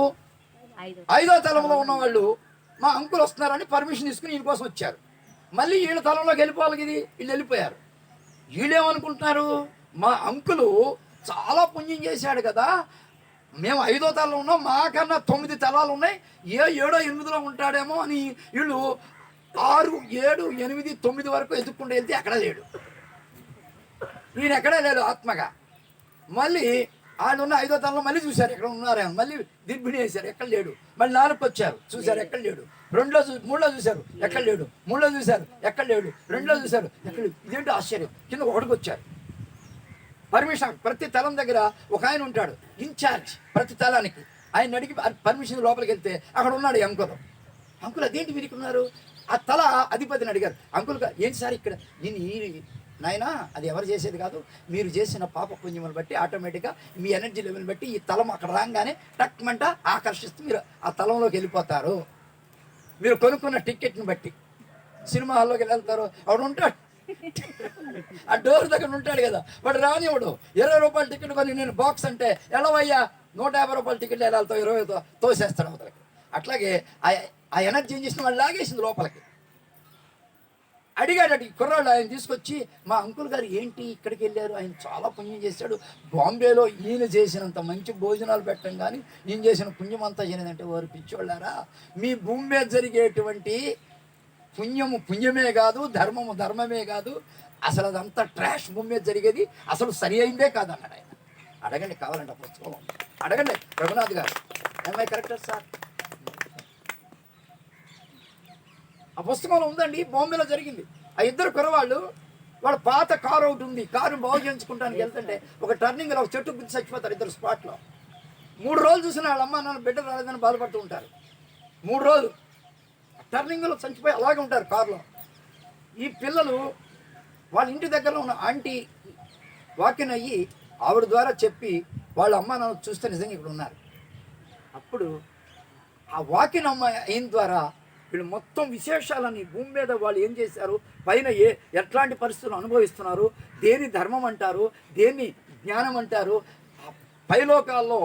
5వ తలంలో ఉన్నవాళ్ళు మా అంకుల్ వస్తున్నారని పర్మిషన్ తీసుకుని ఈయన కోసం వచ్చారు. మళ్ళీ వీళ్ళ తలంలోకి వెళ్ళిపోవాలి, ఇది వీళ్ళు వెళ్ళిపోయారు. వీళ్ళేమనుకుంటున్నారు, మా అంకులు చాలా పుణ్యం చేశాడు కదా, మేము 5వ తలలో ఉన్నాం, మాకన్నా 9 తలాలు ఉన్నాయి, 7, 8లో ఉంటాడేమో అని వీళ్ళు 6, 7, 8, 9 వరకు ఎదుక్కుంటూ వెళ్తే ఎక్కడా లేడు. ఈయన ఎక్కడా లేడు ఆత్మగా. మళ్ళీ ఆయన ఉన్న 5వ తలలో మళ్ళీ చూశారు ఎక్కడ ఉన్నారేమో, మళ్ళీ దిగ్భిణి వేశారు, ఎక్కడ లేడు. మళ్ళీ 4కి వచ్చారు, చూశారు, ఎక్కడ లేడు. 3లో చూశారు, ఎక్కడ లేడు. 3లో చూశారు, ఎక్కడ లేడు. 2లో చూశారు, ఎక్కడ లేడు. ఇదేంటి ఆశ్చర్యం. కింద 1కి వచ్చారు. పర్మిషన్ ప్రతి తలం దగ్గర ఒక ఆయన ఉంటాడు, ఇన్ఛార్జ్ ప్రతి తలానికి. ఆయన అడిగి పర్మిషన్ లోపలికి వెళ్తే అక్కడ ఉన్నాడు అంకుల్. అంకుల్ అదేంటి మీరు ఇక్కడ ఉన్నారు? ఆ తల అధిపతిని అడిగారు, అంకుల్ ఏంటి సార్ ఇక్కడ? నాయనా అది ఎవరు చేసేది కాదు, మీరు చేసిన పాప పుణ్యములు బట్టి ఆటోమేటిక్గా మీ ఎనర్జీ లెవెల్ బట్టి ఈ తలం అక్కడ రాగానే టక్మంట ఆకర్షిస్తూ మీరు ఆ తలంలోకి వెళ్ళిపోతారు. మీరు కొనుక్కున్న టికెట్ని బట్టి సినిమా హాల్లోకి వెళ్తారు, వాడు ఉంటాడు ఆ డోర్ దగ్గర ఉంటాడు కదా, వాడు రానివాడు. 20 రూపాయల టికెట్ కొని నేను బాక్స్ అంటే ఎలావయ్యా 150 రూపాయల టికెట్లు వెళ్ళాలతో 20తో తోసేస్తాడు అవతలకి. అట్లాగే ఆ ఎనర్జీ ఏం చేసిన వాళ్ళు లాగేసింది లోపలికి. అడిగాడు కుర్రాడు, ఆయన తీసుకొచ్చి మా అంకుల్ గారు ఏంటి ఇక్కడికి వెళ్ళారు, ఆయన చాలా పుణ్యం చేశాడు, బాంబేలో ఈయన చేసినంత మంచి భోజనాలు పెట్టం కానీ ఈయన చేసిన పుణ్యం అంతా చేయలేదంటే, వారు పిచ్చోళ్ళారా, మీ భూమి మీద జరిగేటువంటి పుణ్యమే కాదు, ధర్మమే కాదు, అసలు అదంతా ట్రాష్ భూమి మీద జరిగేది, అసలు సరి అయిందే కాదు అన్నాడు ఆయన. అడగండి కావాలంటే ఆ పుస్తకం అడగండి, Raghunath garu. Am I correct sir? ఆ పుస్తకంలో ఉందండి. బాంబేలో జరిగింది. ఆ 2 కుర్రవాళ్ళు, వాళ్ళ పాత కారు ఒకటి ఉంది, కారు బాగు చేయించుకుంటానికి వెళ్తుంటే ఒక టర్నింగ్లో ఒక చెట్టు గురించి చచ్చిపోతారు 2 స్పాట్లో. 3 రోజులు చూసిన వాళ్ళ అమ్మ నాన్న బిడ్డ రాలేదని బాధపడుతూ ఉంటారు. 3 రోజులు టర్నింగ్లో చచ్చిపోయి అలాగే ఉంటారు కారులో. ఈ పిల్లలు వాళ్ళ ఇంటి దగ్గరలో ఉన్న ఆంటీ వాకిన్ అయ్యి ఆవిడ ద్వారా చెప్పి వాళ్ళ అమ్మ నాన్న చూస్తే నిజంగా ఇక్కడ ఉన్నారు. అప్పుడు ఆ వాకిన్ అమ్మ అయిన ద్వారా వీళ్ళు మొత్తం విశేషాలని భూమి మీద వాళ్ళు ఏం చేశారు, పైన ఎట్లాంటి పరిస్థితులు అనుభవిస్తున్నారు, దేని ధర్మం అంటారు, దేన్ని జ్ఞానం అంటారు, పైలోకాల్లో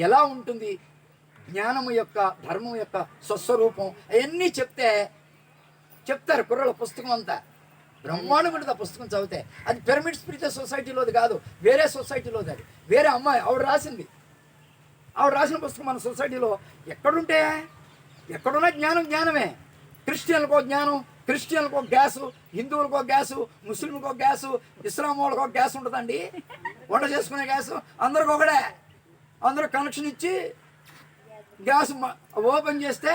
ఎలా ఉంటుంది జ్ఞానము యొక్క ధర్మం యొక్క స్వస్వరూపం, అవన్నీ చెప్తారు కుర్రల పుస్తకం అంతా. బ్రహ్మాండం ఉంటుంది ఆ పుస్తకం చదివితే. అది పిరమిడ్ స్పిరిచువల్ సొసైటీలోది కాదు, వేరే సొసైటీలోది. అది వేరే అమ్మాయి ఆవిడ రాసిన పుస్తకం మన సొసైటీలో ఎక్కడుంటే ఎక్కడున్నా జ్ఞానమే. క్రిస్టియన్లకో జ్ఞానం, క్రిస్టియన్లకో గ్యాసు, హిందువులకో గ్యాసు, ముస్లింలకో గ్యాసు, ఇస్లాం వాళ్ళకో గ్యాస్ ఉంటుందండి, వంట చేసుకునే గ్యాసు. అందరికి ఒకడే. అందరూ కనెక్షన్ ఇచ్చి గ్యాస్ ఓపెన్ చేస్తే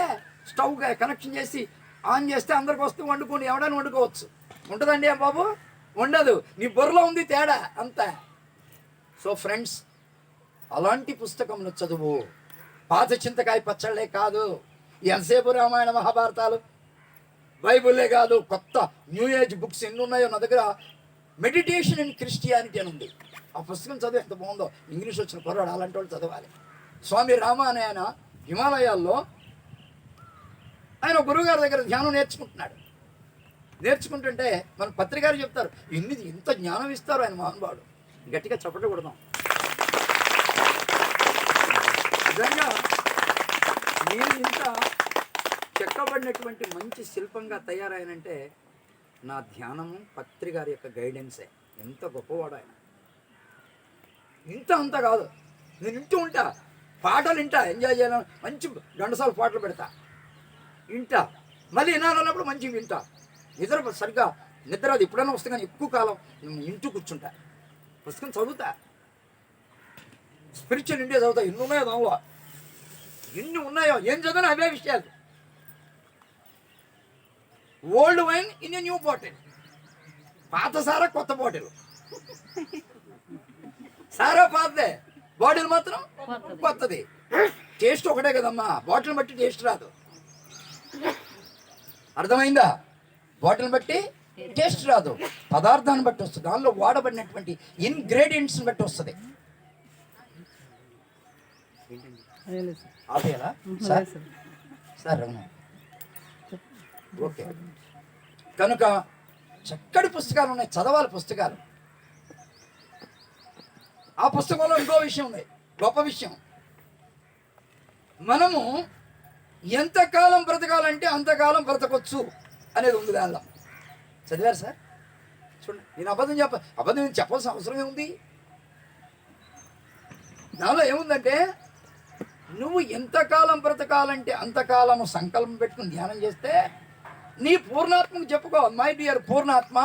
స్టవ్ కనెక్షన్ చేసి ఆన్ చేస్తే అందరికి వస్తే వండుకోండి, ఎవడైనా వండుకోవచ్చు. ఉంటుందండి బాబు? ఉండదు. నీ బుర్రలో ఉంది తేడా అంతా. సో ఫ్రెండ్స్, అలాంటి పుస్తకంలో చదువు. పాత చింతకాయ పచ్చళ్ళే కాదు, ఎంతసేపు రామాయణ మహాభారతాలు, బైబుల్లే కాదు, కొత్త న్యూ ఏజ్ బుక్స్ ఎన్ని ఉన్నాయో నా దగ్గర. మెడిటేషన్ ఇన్ క్రిస్టియానిటీ అని ఉంది. ఆ పుస్తకం చదువు ఎంత బాగుందో. ఇంగ్లీష్ వచ్చిన కుర్రాడు అలాంటి వాళ్ళు చదవాలి. స్వామి రామ అనే ఆయన హిమాలయాల్లో ఆయన గురువు గారి దగ్గర ధ్యానం నేర్చుకుంటున్నాడు. నేర్చుకుంటుంటే మన పత్రికారు చెప్తారు, ఇంత జ్ఞానం ఇస్తారు ఆయన మహానుభావుడు. గట్టిగా చప్పట్లు కొడదాం. నిజంగా నేను ఇంత చెక్కబడినటువంటి మంచి శిల్పంగా తయారైనంటే నా ధ్యానము పత్రికారి యొక్క గైడెన్సే. ఎంత గొప్పవాడు ఆయన. ఇంత అంత కాదు, నేను వింటూ ఉంటా, పాటలు వింటా, ఎంజాయ్ చేయాలని మంచి గంటసార్లు పాటలు పెడతా, వింటా, మళ్ళీ వినాలన్నప్పుడు మంచిగా వింటా. సరిగ్గా నిద్ర అది ఎప్పుడైనా వస్తే కానీ ఎక్కువ కాలం ఇంటూ కూర్చుంటా, పుస్తకం చదువుతా, స్పిరిచువల్ ఇండియా చదువుతా. ఎన్ని ఉన్నాయో దానిలో, ఎన్ని ఉన్నాయో, ఏం చదివినా అవే విషయాలు. Old wine in a new bottle, పాత సారా కొత్త బాటిల్. సారా పాతదే, బాటిల్ మాత్రం కొత్తది. టేస్ట్ ఒకటే కదమ్మా, బాటిల్ బట్టి టేస్ట్ రాదు. అర్థమైందా? బాటిల్ బట్టి టేస్ట్ రాదు, పదార్థాన్ని బట్టి వస్తుంది, దానిలో వాడబడినటువంటి ఇంగ్రీడియంట్స్ని బట్టి వస్తుంది. ఆపేయాలా సార్? Sir okay. కనుక చక్కటి పుస్తకాలు ఉన్నాయి, చదవాలి పుస్తకాలు. ఆ పుస్తకంలో ఇంకో విషయం ఉంది, గొప్ప విషయం. మనము ఎంతకాలం బ్రతకాలంటే అంతకాలం బ్రతకొచ్చు అనేది ఉంది దానిలో. చదివారు సార్? చూడండి, నేను అబద్ధం చెప్పాల్సిన అవసరం ఏముంది? దానిలో ఏముందంటే, నువ్వు ఎంతకాలం బ్రతకాలంటే అంతకాలము సంకల్పం పెట్టుకుని ధ్యానం చేస్తే నీ పూర్ణాత్మకు చెప్పుకో, మై డియర్ పూర్ణాత్మ,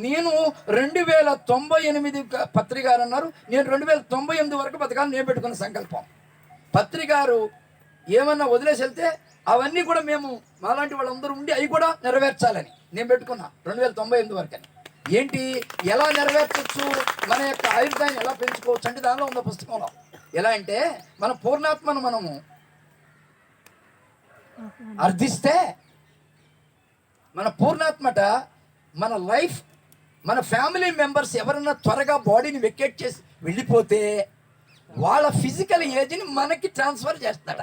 నేను 2098 పత్రికారు అన్నారు, నేను 2098 వరకు బతకాలని నేను పెట్టుకున్న సంకల్పం. పత్రికారు ఏమన్నా వదిలేసి వెళ్తే అవన్నీ కూడా మేము మాలాంటి వాళ్ళందరూ ఉండి అవి కూడా నెరవేర్చాలని నేను పెట్టుకున్నా 2098 వరకు అని. ఏంటి, ఎలా నెరవేర్చవచ్చు, మన యొక్క ఆయుర్దాన్ని ఎలా పెంచుకోవచ్చు అంటే దానిలో ఉన్న పుస్తకంలో. ఎలా అంటే, మన పూర్ణాత్మను మనము అర్థిస్తే, మన పూర్ణాత్మట మన లైఫ్, మన ఫ్యామిలీ మెంబర్స్ ఎవరన్నా త్వరగా బాడీని వెకేట్ చేసి వెళ్ళిపోతే వాళ్ళ ఫిజికల్ ఏజ్ని మనకి ట్రాన్స్ఫర్ చేస్తాడ.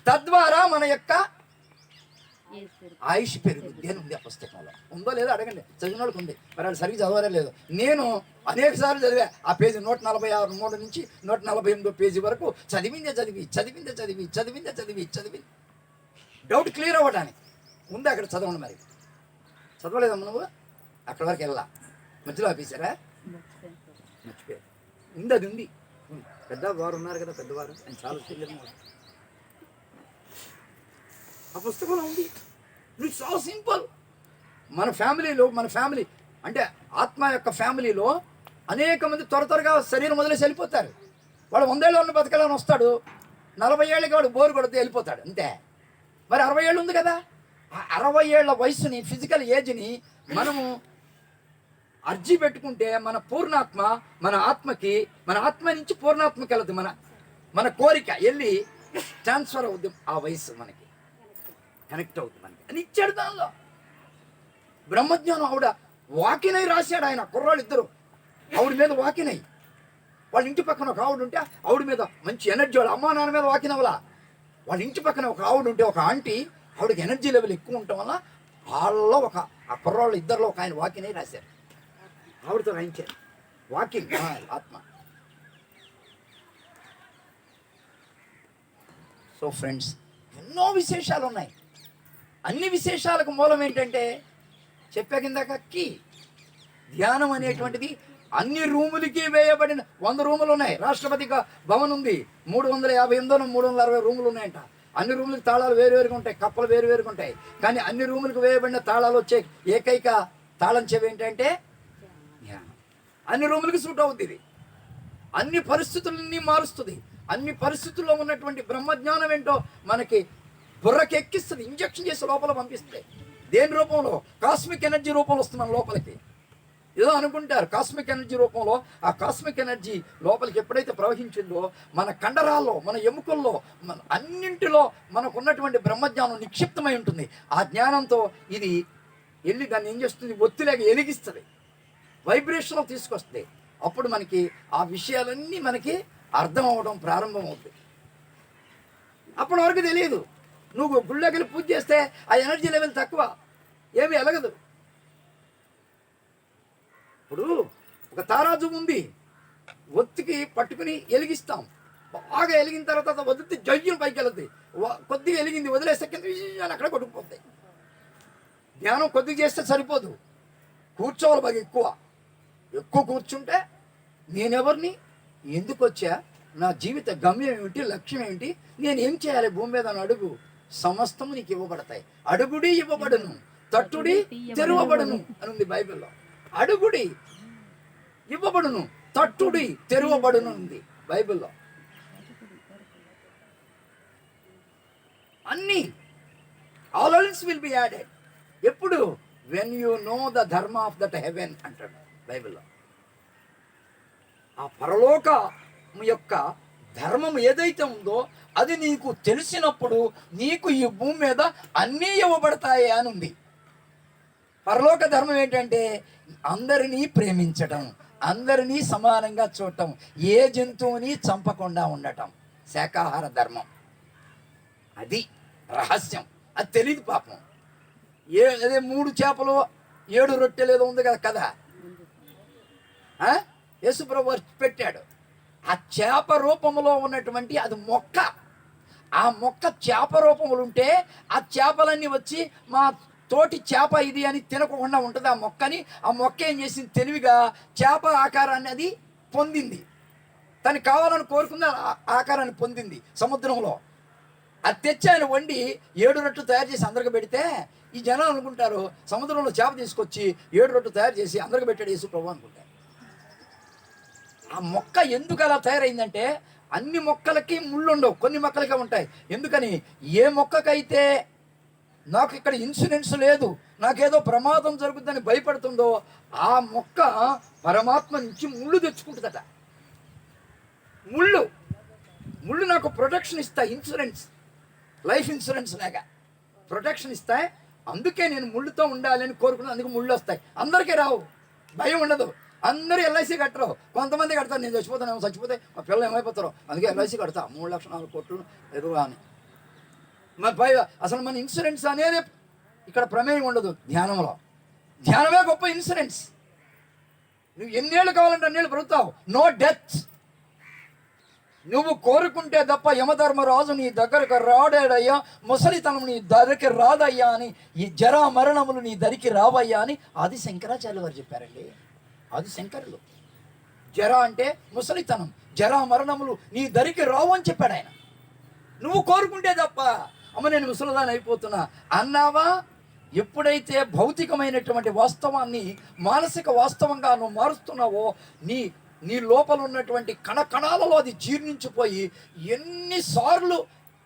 తద్వారా మన యొక్క ఆయుష్ పెరుగుద్ది అని ఉంది ఆ పుస్తకంలో. ఉందో లేదో అడగండి, చదివిన వాళ్ళకి ఉంది. మరి వాళ్ళు సరిగ్గా చదవరే లేదు. నేను అనేక సార్లు చదివా ఆ పేజీ, 146 నుంచి 148 పేజీ వరకు చదివింది డౌట్ క్లియర్ అవ్వడానికి ఉంది. అక్కడ చదవండి. మరి చదవలేదమ్మా నువ్వు? అక్కడ వరకు వెళ్ళా, మధ్యలో ఆపేశారా? మర్చిపోయారు. ఉంది, అది ఉంది. పెద్దవారు ఉన్నారు కదా, పెద్దవారు, ఆయన చాలా తెలియదు. ఆ పుస్తకంలో ఉంది. It's so simple. మన ఫ్యామిలీ అంటే ఆత్మ యొక్క ఫ్యామిలీలో అనేక మంది త్వరగా శరీరం వదిలేసి వెళ్ళిపోతారు. వాడు 100 ఏళ్ళ ఉన్న బతకాలని వస్తాడు, 40 ఏళ్ళకి వాడు బోరు కొడితే వెళ్ళిపోతాడు, అంతే. మరి 60 ఏళ్ళు ఉంది కదా, ఆ 60 ఏళ్ల వయసుని, ఫిజికల్ ఏజ్ని మనము అర్జీ పెట్టుకుంటే మన పూర్ణాత్మ మన ఆత్మ నుంచి పూర్ణాత్మకి వెళ్తుంది. మన కోరిక వెళ్ళి ట్రాన్స్ఫర్ అవుద్ది, ఆ వయసు మనకి కనెక్ట్ అవుతుంది మనకి అని ఇచ్చాడు. దానిలో బ్రహ్మజ్ఞానం ఆవిడ వాకినై రాశాడు ఆయన. కుర్రాళ్ళు ఇద్దరు ఆవిడ మీద వాకినై, వాళ్ళ ఇంటి పక్కన ఒక ఆవిడ ఉంటే ఆవిడ మీద మంచి ఎనర్జీ, వాళ్ళ అమ్మా నాన్న మీద వాకినవలా. వాళ్ళ ఇంటి పక్కన ఒక ఆవిడ ఉంటే, ఒక ఆంటీ, ఆవిడకి ఎనర్జీ లెవెల్ ఎక్కువ ఉండటం వల్ల వాళ్ళలో ఆ కుర్రాళ్ళు ఇద్దరిలో ఒక ఆయన వాకినై రాశారు, ఆవిడతో రాయించారు. వాకింగ్ ఆత్మ. సో ఫ్రెండ్స్, ఎన్నో విశేషాలు ఉన్నాయి. అన్ని విశేషాలకు మూలం ఏంటంటే చెప్పా కిందాక, ధ్యానం అనేటువంటిది అన్ని రూములకి వేయబడిన 100 రూములు ఉన్నాయి. రాష్ట్రపతి భవన్ ఉంది, 358 360 రూములు ఉన్నాయంట. అన్ని రూములకి తాళాలు వేరువేరుగా ఉంటాయి, కప్పలు వేరువేరుగా ఉంటాయి. కానీ అన్ని రూములకు వేయబడిన తాళాలు వచ్చే ఏకైక తాళం చెవి ఏంటంటే ధ్యానం. అన్ని రూములకి సూట్ అవుతుంది ఇది. అన్ని పరిస్థితులన్నీ మారుస్తుంది. అన్ని పరిస్థితుల్లో ఉన్నటువంటి బ్రహ్మజ్ఞానం ఏంటో మనకి బుర్రకి ఎక్కిస్తుంది, ఇంజక్షన్ చేసి లోపల పంపిస్తుంది. దేని రూపంలో? కాస్మిక్ ఎనర్జీ రూపంలో వస్తుంది మన లోపలికి. ఏదో అనుకుంటారు కాస్మిక్ ఎనర్జీ రూపంలో. ఆ కాస్మిక్ ఎనర్జీ లోపలికి ఎప్పుడైతే ప్రవహించిందో మన కండరాల్లో, మన ఎముకల్లో, మన అన్నింటిలో మనకున్నటువంటి బ్రహ్మజ్ఞానం నిక్షిప్తమై ఉంటుంది. ఆ జ్ఞానంతో ఇది వెళ్ళి దాన్ని ఏం చేస్తుంది, ఒత్తిలాగా ఎలిగిస్తుంది, వైబ్రేషన్లో తీసుకొస్తుంది. అప్పుడు మనకి ఆ విషయాలన్నీ మనకి అర్థం అవడం ప్రారంభమవుతుంది. అప్పటి వరకు తెలియదు. నువ్వు గుళ్ళోకి వెళ్ళి పూజ చేస్తే ఆ ఎనర్జీ లెవెల్ తక్కువ, ఏమి ఎలగదు. ఇప్పుడు ఒక తారాజు ఉంది, ఒత్తికి పట్టుకుని వెలిగిస్తాం, బాగా వెలిగిన తర్వాత వదిలితే జయ్యం పైకి వెళ్తుంది. కొద్దిగా వెలిగింది వదిలేస్తే కింద విషయాలు అక్కడ కొట్టుకుపోతాయి. ధ్యానం కొద్దిగా చేస్తే సరిపోదు, కూర్చోవాలి బాగా ఎక్కువ కూర్చుంటే నేనెవరిని, ఎందుకు వచ్చా, నా జీవిత గమ్యం ఏమిటి, లక్ష్యం ఏమిటి, నేను ఏం చేయాలి భూమి మీద అని అడుగు. సమస్తము నీకు ఇవ్వబడతాయి. అడుగుడి ఇవ్వబడును, తట్టుడి తెరవబడును అని ఉంది బైబిల్లో. అడుగుడి ఇవ్వబడును, తట్టుడి తెరవబడును ఉంది బైబిల్లో. అన్నీ all else will be added. ఎప్పుడు? వెన్ యూ నో ద ధర్మ ఆఫ్ దట్ హెవెన్ అంటాడు బైబిల్లో. ఆ పరలోక యొక్క ధర్మం ఏదైతే ఉందో అది నీకు తెలిసినప్పుడు నీకు ఈ భూమి మీద అన్నీ ఇవ్వబడతాయి అని ఉంది. పరలోక ధర్మం ఏంటంటే అందరినీ ప్రేమించటం, అందరినీ సమానంగా చూడటం, ఏ జంతువుని చంపకుండా ఉండటం, శాకాహార ధర్మం. అది రహస్యం. అది తెలియదు పాపం. అదే 3 చేపలు 7 రొట్టెలు ఏదో ఉంది కదా యేసుప్రభు పెట్టాడు. ఆ చేప రూపంలో ఉన్నటువంటి అది మొక్క. ఆ మొక్క చేప రూపములు ఉంటే ఆ చేపలన్నీ వచ్చి మా తోటి చేప ఇది అని తినకుండా ఉంటుంది ఆ మొక్కని. ఆ మొక్క ఏం చేసింది, తెలివిగా చేప ఆకారాన్ని అది పొందింది. తనకి కావాలని కోరుకుంది, ఆకారాన్ని పొందింది సముద్రంలో. అది తెచ్చి ఆయన వండి 7 రొట్టెలు తయారు చేసి అందరికి పెడితే ఈ జనాలు అనుకుంటారు సముద్రంలో చేప తీసుకొచ్చి 7 రొట్టెలు తయారు చేసి అందరికి పెట్టాడు యేసు ప్రభు అనుకుంటారు. ఆ మొక్క ఎందుకు అలా తయారైందంటే అన్ని మొక్కలకి ముళ్ళు ఉండవు, కొన్ని మొక్కలకే ఉంటాయి. ఎందుకని? ఏ మొక్కకైతే నాకు ఇక్కడ ఇన్సూరెన్స్ లేదు, నాకేదో ప్రమాదం జరుగుతుందని భయపడుతుందో ఆ మొక్క పరమాత్మ నుంచి ముళ్ళు తెచ్చుకుంటుందట. ముళ్ళు నాకు ప్రొటెక్షన్ ఇస్తాయి, ఇన్సూరెన్స్, లైఫ్ ఇన్సూరెన్స్ లాగా ప్రొటెక్షన్ ఇస్తాయి. అందుకే నేను ముళ్ళుతో ఉండాలని కోరుకున్నాను. అందుకు ముళ్ళు వస్తాయి. అందరికీ రావు, భయం ఉండదు. అందరూ ఎల్ఐసి కట్టరు, కొంతమంది కడతారు. నేను చచ్చిపోతాను, చచ్చిపోతే మా పిల్లలు ఏమైపోతారో అందుకే ఎల్ఐసి కడతా 3,04,000 కోట్లు ఎదురు అని. మరి అసలు మన ఇన్సూరెన్స్ అనేది ఇక్కడ ప్రమేయం ఉండదు. ధ్యానమే గొప్ప ఇన్సూరెన్స్. నువ్వు ఎన్నేళ్ళు కావాలంటే అన్నేళ్ళు బ్రతుకుతావు. No death. నువ్వు కోరుకుంటే తప్ప యమధర్మరాజు నీ దగ్గరకు రాడాడయ్యా, ముసలితనం నీ దరికి రాదయ్యా అని, ఈ జరా మరణములు నీ దరికి రావయ్యా అని ఆది శంకరాచార్యులు వారు చెప్పారండి. ఆది శంకరులు జర అంటే ముసలితనం, జరా మరణములు నీ దరికి రావు అని చెప్పాడు ఆయన. నువ్వు కోరుకుంటే తప్ప అమ్మ నేను ముసలిదాన్ని అయిపోతున్నా అన్నావా, ఎప్పుడైతే భౌతికమైనటువంటి వాస్తవాన్ని మానసిక వాస్తవంగా నువ్వు మారుస్తున్నావో నీ లోపల ఉన్నటువంటి కణకణాలలో అది జీర్ణించిపోయి ఎన్నిసార్లు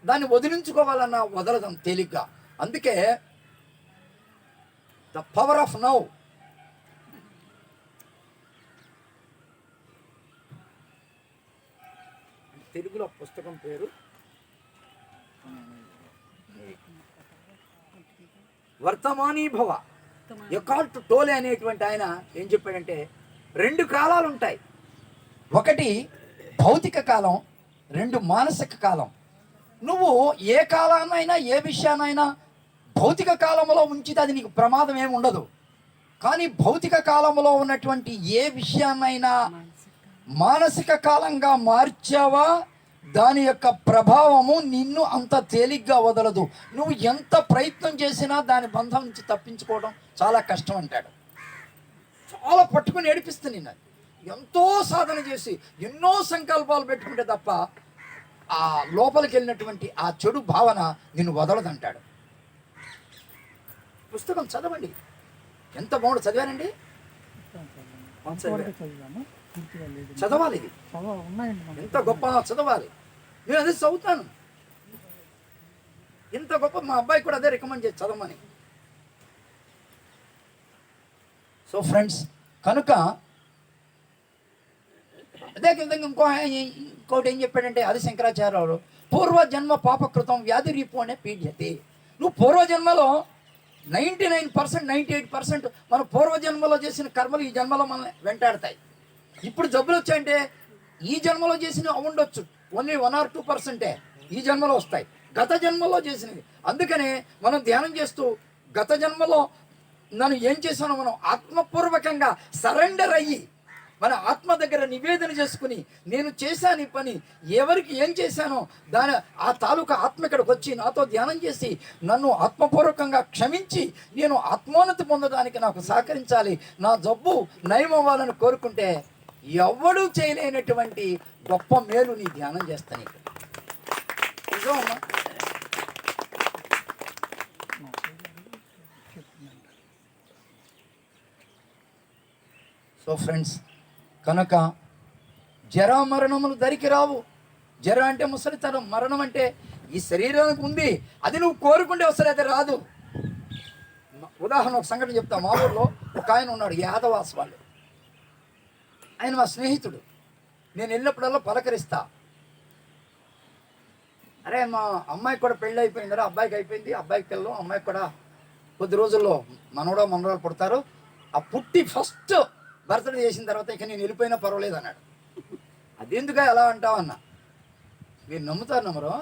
దాన్ని వదిలించుకోవాలన్నా వదలదాం తేలిగ్గా. అందుకే ద పవర్ ఆఫ్ నౌ. తెలుగులో పుస్తకం పేరు వర్తమానీభవ. ఎకాల్ట్ టోలే అనేటువంటి ఆయన ఏం చెప్పాడంటే 2 కాలాలు ఉంటాయి. ఒకటి భౌతిక కాలం, 2 మానసిక కాలం. నువ్వు ఏ కాలాన్నైనా ఏ విషయాన్నైనా భౌతిక కాలంలో ఉంచితే అది నీకు ప్రమాదం ఏమి ఉండదు. కానీ భౌతిక కాలంలో ఉన్నటువంటి ఏ విషయాన్నైనా మానసిక కాలంగా మార్చావా దాని యొక్క ప్రభావము నిన్ను అంత తేలిగ్గా వదలదు. నువ్వు ఎంత ప్రయత్నం చేసినా దాని బంధం నుంచి తప్పించుకోవడం చాలా కష్టం అంటాడు. చాలా పట్టుకుని ఏడిపిస్తుంది నిన్ను. ఎంతో సాధన చేసి ఎన్నో సంకల్పాలు పెట్టుకుంటే తప్ప ఆ లోపలికి వెళ్ళినటువంటి ఆ చెడు భావన నిన్ను వదలదంటాడు. పుస్తకం చదవండి, ఎంత బాగుండు. చదివానండి, చదవాలి. ఇది ఎంత గొప్ప చదవాలి. నేను అదే చదువుతాను, ఎంత గొప్ప. మా అబ్బాయి కూడా అదే రికమెండ్ చేసి చదవమని. సో ఫ్రెండ్స్, కనుక అదే విధంగా ఇంకోటి ఏం చెప్పాడంటే ఆది శంకరాచార్యులు, పూర్వజన్మ పాపకృతం వ్యాధి రీపు అనే పీడ్యతి. నువ్వు పూర్వజన్మలో 99%, 98% మన పూర్వజన్మలో చేసిన కర్మలు ఈ జన్మలో మనల్ని వెంటాడతాయి. ఇప్పుడు జబ్బులు వచ్చాయంటే ఈ జన్మలో చేసిన ఉండొచ్చు, ఓన్లీ 1 or 2% ఈ జన్మలో వస్తాయి. గత జన్మలో చేసినవి. అందుకనే మనం ధ్యానం చేస్తూ గత జన్మలో నన్ను ఏం చేశానో మనం ఆత్మపూర్వకంగా సరెండర్ అయ్యి మన ఆత్మ దగ్గర నివేదన చేసుకుని నేను చేశాను ఈ పని, ఎవరికి ఏం చేశానో దాని ఆ తాలూకా ఆత్మ ఇక్కడికి వచ్చి నాతో ధ్యానం చేసి నన్ను ఆత్మపూర్వకంగా క్షమించి నేను ఆత్మోన్నతి పొందడానికి నాకు సహకరించాలి, నా జబ్బు నయం అవ్వాలని కోరుకుంటే ఎవడూ చేయలేనటువంటి గొప్ప మేలు నీ ధ్యానం చేస్తాను ఇక్కడ. నిజమమ్మా? సో ఫ్రెండ్స్, కనుక జరా మరణములు దరికి రావు. జర అంటే ముసలితనం, మరణం అంటే ఈ శరీరానికి ఉంది, అది నువ్వు కోరుకుంటే వస్తుంది, అది రాదు. ఉదాహరణ ఒక సంఘటన చెప్తా. మా ఊర్లో ఒక ఆయన ఉన్నాడు, యాదవాస్ వాళ్ళు. ఆయన మా స్నేహితుడు. నేను వెళ్ళినప్పుడల్లా పలకరిస్తా. అరే మా అమ్మాయికి కూడా పెళ్ళి అయిపోయిందిరా, అబ్బాయికి అయిపోయింది, అబ్బాయికి పిల్లలు, అమ్మాయికి కూడా కొద్ది రోజుల్లో మనవడో మనవరాలు పుడతారు. ఆ పుట్టి ఫస్ట్ బర్త్డే చేసిన తర్వాత ఇక నేను వెళ్ళిపోయినా పర్వాలేదు అన్నాడు. అదెందుక ఎలా అంటావు అన్న. మీరు నమ్ముతారు నమ్మరు,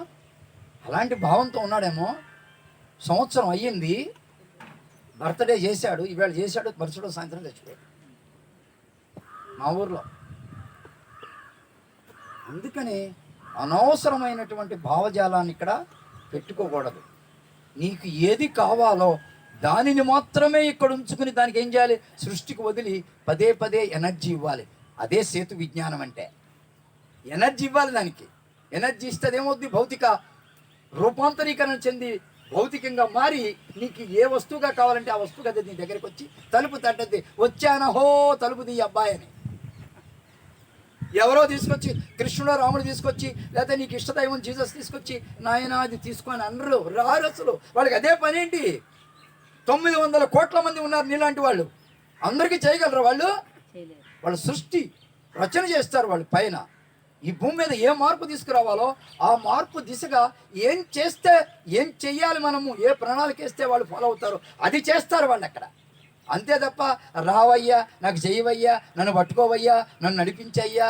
అలాంటి భావంతో ఉన్నాడేమో. సంవత్సరం అయ్యింది, బర్త్డే చేశాడు, ఈవేళ చేశాడు, మరుసటి సాయంత్రం చచ్చిపోయాడు మా ఊర్లో. అందుకని అనవసరమైనటువంటి భావజాలాన్ని ఇక్కడ పెట్టుకోకూడదు. నీకు ఏది కావాలో దానిని మాత్రమే ఇక్కడ ఉంచుకుని దానికి ఏం చేయాలి, సృష్టికి వదిలి పదే పదే ఎనర్జీ ఇవ్వాలి. అదే సేతు విజ్ఞానం అంటే. ఎనర్జీ ఇవ్వాలి దానికి. ఎనర్జీ ఇస్తే ఏమవుద్ది, భౌతిక రూపాంతరీకరణ చెంది భౌతికంగా మారి నీకు ఏ వస్తువుగా కావాలంటే ఆ వస్తువు కదా నీ దగ్గరికి వచ్చి తలుపు తట్టద్ది. వచ్చానా హో తలుపు ది అబ్బాయి అని ఎవరో తీసుకొచ్చి, కృష్ణుడు రాముడు తీసుకొచ్చి, లేకపోతే నీకు ఇష్టదైవం జీసస్ తీసుకొచ్చి నాయన అది తీసుకొని అనరు, రారు అసలు. వాళ్ళకి అదే పని ఏంటి? 900 కోట్ల మంది ఉన్నారు నీలాంటి వాళ్ళు, అందరికీ చేయగలరు వాళ్ళు? వాళ్ళు సృష్టి రచన చేస్తారు వాళ్ళు పైన. ఈ భూమి మీద ఏ మార్పు తీసుకురావాలో ఆ మార్పు దిశగా ఏం చేస్తే, ఏం చెయ్యాలి, మనము ఏ ప్రణాళిక వేస్తే వాళ్ళు ఫాలో అవుతారు, అది చేస్తారు వాళ్ళు అక్కడ. అంతే తప్ప రావయ్యా, నాకు చేయవయ్యా, నన్ను పట్టుకోవయ్యా, నన్ను నడిపించయ్యా,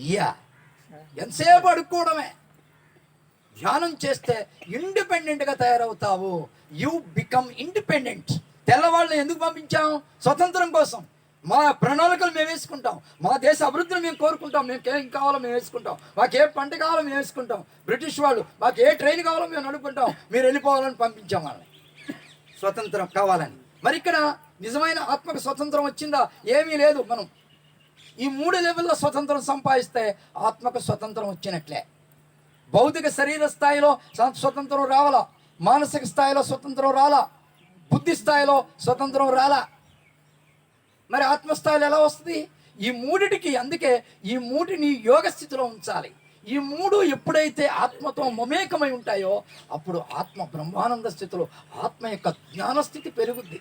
ఇయ్యా ఎంతసేపు అడుక్కోవడమే. ధ్యానం చేస్తే ఇండిపెండెంట్గా తయారవుతావు. You become independent. తెల్లవాళ్ళని ఎందుకు పంపించాం? స్వతంత్రం కోసం. మా ప్రణాళికలు మేము వేసుకుంటాం, మా దేశ అభివృద్ధిని మేము కోరుకుంటాం, మేము ఏం కావాలో మేము వేసుకుంటాం, మాకు ఏ పంట కావాలో మేము వేసుకుంటాం. బ్రిటిష్ వాళ్ళు మాకు ఏ ట్రైన్ కావాలో మేము నడుపుకుంటాం, మీరు వెళ్ళిపోవాలని పంపించాం వాళ్ళని, స్వతంత్రం కావాలని. మరి ఇక్కడ నిజమైన ఆత్మకు స్వతంత్రం వచ్చిందా? ఏమీ లేదు. మనం ఈ 3 లెవెల్లో స్వతంత్రం సంపాదిస్తే ఆత్మకు స్వతంత్రం వచ్చినట్లే. భౌతిక శరీర స్థాయిలో స్వతంత్రం రావాలా, మానసిక స్థాయిలో స్వతంత్రం రాలా, బుద్ధి స్థాయిలో స్వతంత్రం రాలా. మరి ఆత్మస్థాయిలో ఎలా వస్తుంది? ఈ 3టికి, అందుకే ఈ 3ని యోగ స్థితిలో ఉంచాలి. ఈ 3 ఎప్పుడైతే ఆత్మతో మమేకమై ఉంటాయో అప్పుడు ఆత్మ బ్రహ్మానంద స్థితిలో ఆత్మ యొక్క జ్ఞానస్థితి పెరుగుద్ది.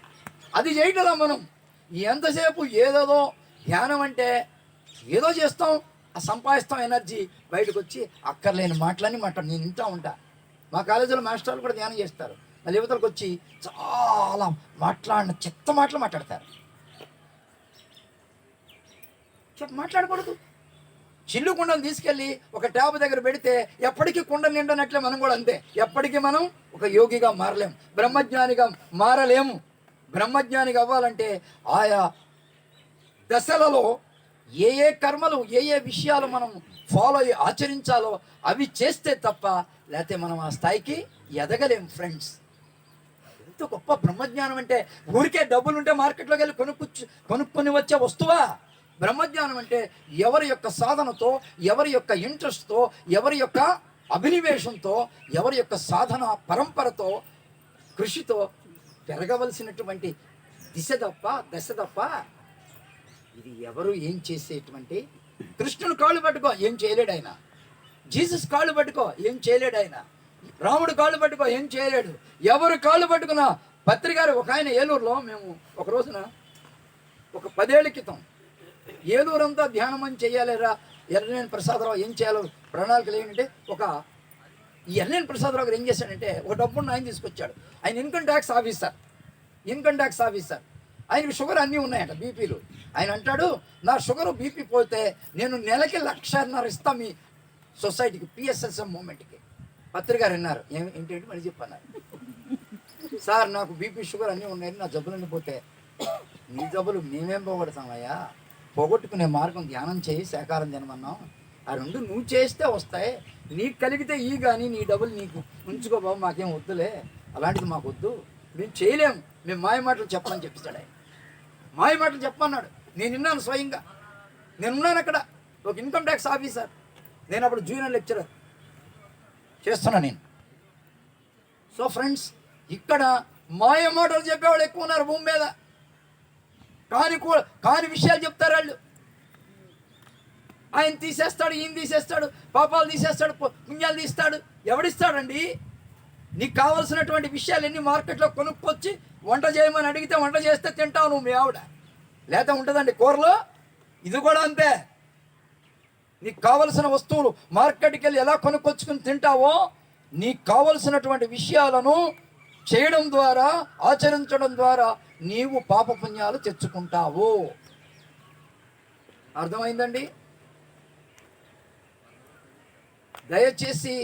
అది చేయగలం మనం. ఎంతసేపు ఏదేదో ధ్యానం అంటే ఏదో చేస్తాం, ఆ సంపాదిస్తాం ఎనర్జీ, బయటకు వచ్చి అక్కర్లేని మాటలన్నీ నేను వింటూ ఉంటా. మా కాలేజీలో మాస్టర్లు కూడా ధ్యానం చేస్తారు. మళ్ళీ యువతలకు వచ్చి చాలా చెత్త మాటలు మాట్లాడతారు. మాట్లాడకూడదు. చిల్లు కుండను తీసుకెళ్ళి ఒక ట్యాబ్ దగ్గర పెడితే ఎప్పటికీ కుండ నిండనట్లే మనం కూడా అంతే. ఎప్పటికీ మనం ఒక యోగిగా మారలేము, బ్రహ్మజ్ఞానిగా మారలేము. బ్రహ్మజ్ఞానిగా అవ్వాలంటే ఆయా దశలలో ఏ ఏ కర్మలు, ఏ ఏ విషయాలు మనం ఫాలో అయ్యి ఆచరించాలో అవి చేస్తే తప్ప లేకపోతే మనం ఆ స్థాయికి ఎదగలేము ఫ్రెండ్స్. ఎంత గొప్ప బ్రహ్మజ్ఞానం అంటే ఊరికే డబ్బులుంటే మార్కెట్లోకి వెళ్ళి కొనుక్కొని వచ్చే వస్తువా? బ్రహ్మజ్ఞానం అంటే ఎవరి యొక్క సాధనతో, ఎవరి యొక్క ఇంట్రెస్ట్తో, ఎవరి యొక్క అభినివేశంతో, ఎవరి యొక్క సాధన పరంపరతో, కృషితో పెరగవలసినటువంటి దశ తప్ప ఇది ఎవరు ఏం చేసేటువంటి. కృష్ణుని కాళ్ళు పట్టుకో, ఏం చేయలేడు ఆయన. జీసస్ కాళ్ళు పట్టుకో, ఏం చేయలేడు ఆయన. రాముడు కాళ్ళు పట్టుకో, ఏం చేయలేడు. ఎవరు కాళ్ళు పట్టుకున్నా. పత్రికారు ఒక ఆయన ఏలూరులో, మేము ఒక రోజున ఒక 10 ఏళ్ల క్రితం ఏలూరంతా ధ్యానం అని చెయ్యాలేరా, ఎర్రనేని ప్రసాదరావు ఏం చేయాలో ప్రణాళికలు ఏంటంటే, ఈ ఎర్రనేని ప్రసాదరావు గారు ఏం చేశాడంటే ఒక డబ్బున్న ఆయన తీసుకొచ్చాడు. ఆయన ఇన్కమ్ ట్యాక్స్ ఆఫీసర్. ఆయనకి షుగర్ అన్నీ ఉన్నాయంట, బీపీలు. ఆయన అంటాడు, నా షుగరు బీపీ పోతే నేను నెలకి 1,50,000 ఇస్తా మీ సొసైటీకి, పిఎస్ఎస్ఎం మూమెంట్కి. పత్రికారు విన్నారు, ఏంటంటే మళ్ళీ చెప్పన్నారు. సార్ నాకు బీపీ షుగర్ అన్నీ ఉన్నాయి, నా జబ్బులన్నీ పోతే. నీ జబ్బులు మేమేం పోగొడతామయ్యా, పోగొట్టుకునే మార్గం ధ్యానం చేయి, శాకారం తినమన్నాం. ఆ రెండు నువ్వు చేస్తే వస్తాయి. నీకు కలిగితే ఈ కానీ నీ డబ్బులు నీకు ఉంచుకో బాబు, మాకేం వద్దులే, అలాంటిది మాకు వద్దు, మేము చేయలేము, మేము మాయ మాటలు చెప్పమని చెప్పిస్తాడు ఆయన. మాయ మాటలు చెప్పమన్నాడు. నేను విన్నాను స్వయంగా, నేనున్నాను అక్కడ, ఒక ఇన్కమ్ ట్యాక్స్ ఆఫీసర్, నేను అప్పుడు జూనియర్ లెక్చరర్ చేస్తున్నా నేను. సో ఫ్రెండ్స్, ఇక్కడ మాయ మాటలు చెప్పేవాళ్ళు ఎక్కువ ఉన్నారు భూమి మీద. కాని విషయాలు చెప్తారు వాళ్ళు. ఆయన తీసేస్తాడు, ఈయన తీసేస్తాడు, పాపాలు తీసేస్తాడు, పుణ్యాలు తీస్తాడు. ఎవడిస్తాడండి? నీకు కావాల్సినటువంటి విషయాలన్నీ మార్కెట్లో కొనుక్కొచ్చి వంట చేయమని అడిగితే వంట చేస్తే తింటావు నువ్వు, మీ ఆవిడ. లేత ఉంటుందండి కూరలో. ఇది కూడా అంతే. నీకు కావలసిన వస్తువులు మార్కెట్కి వెళ్ళి ఎలా కొనుక్కొచ్చుకుని తింటావో, నీకు కావలసినటువంటి విషయాలను చేయడం ద్వారా, ఆచరించడం ద్వారా నీవు పాపపుణ్యాలు తెచ్చుకుంటావు. అర్థమైందండి? దయచేసి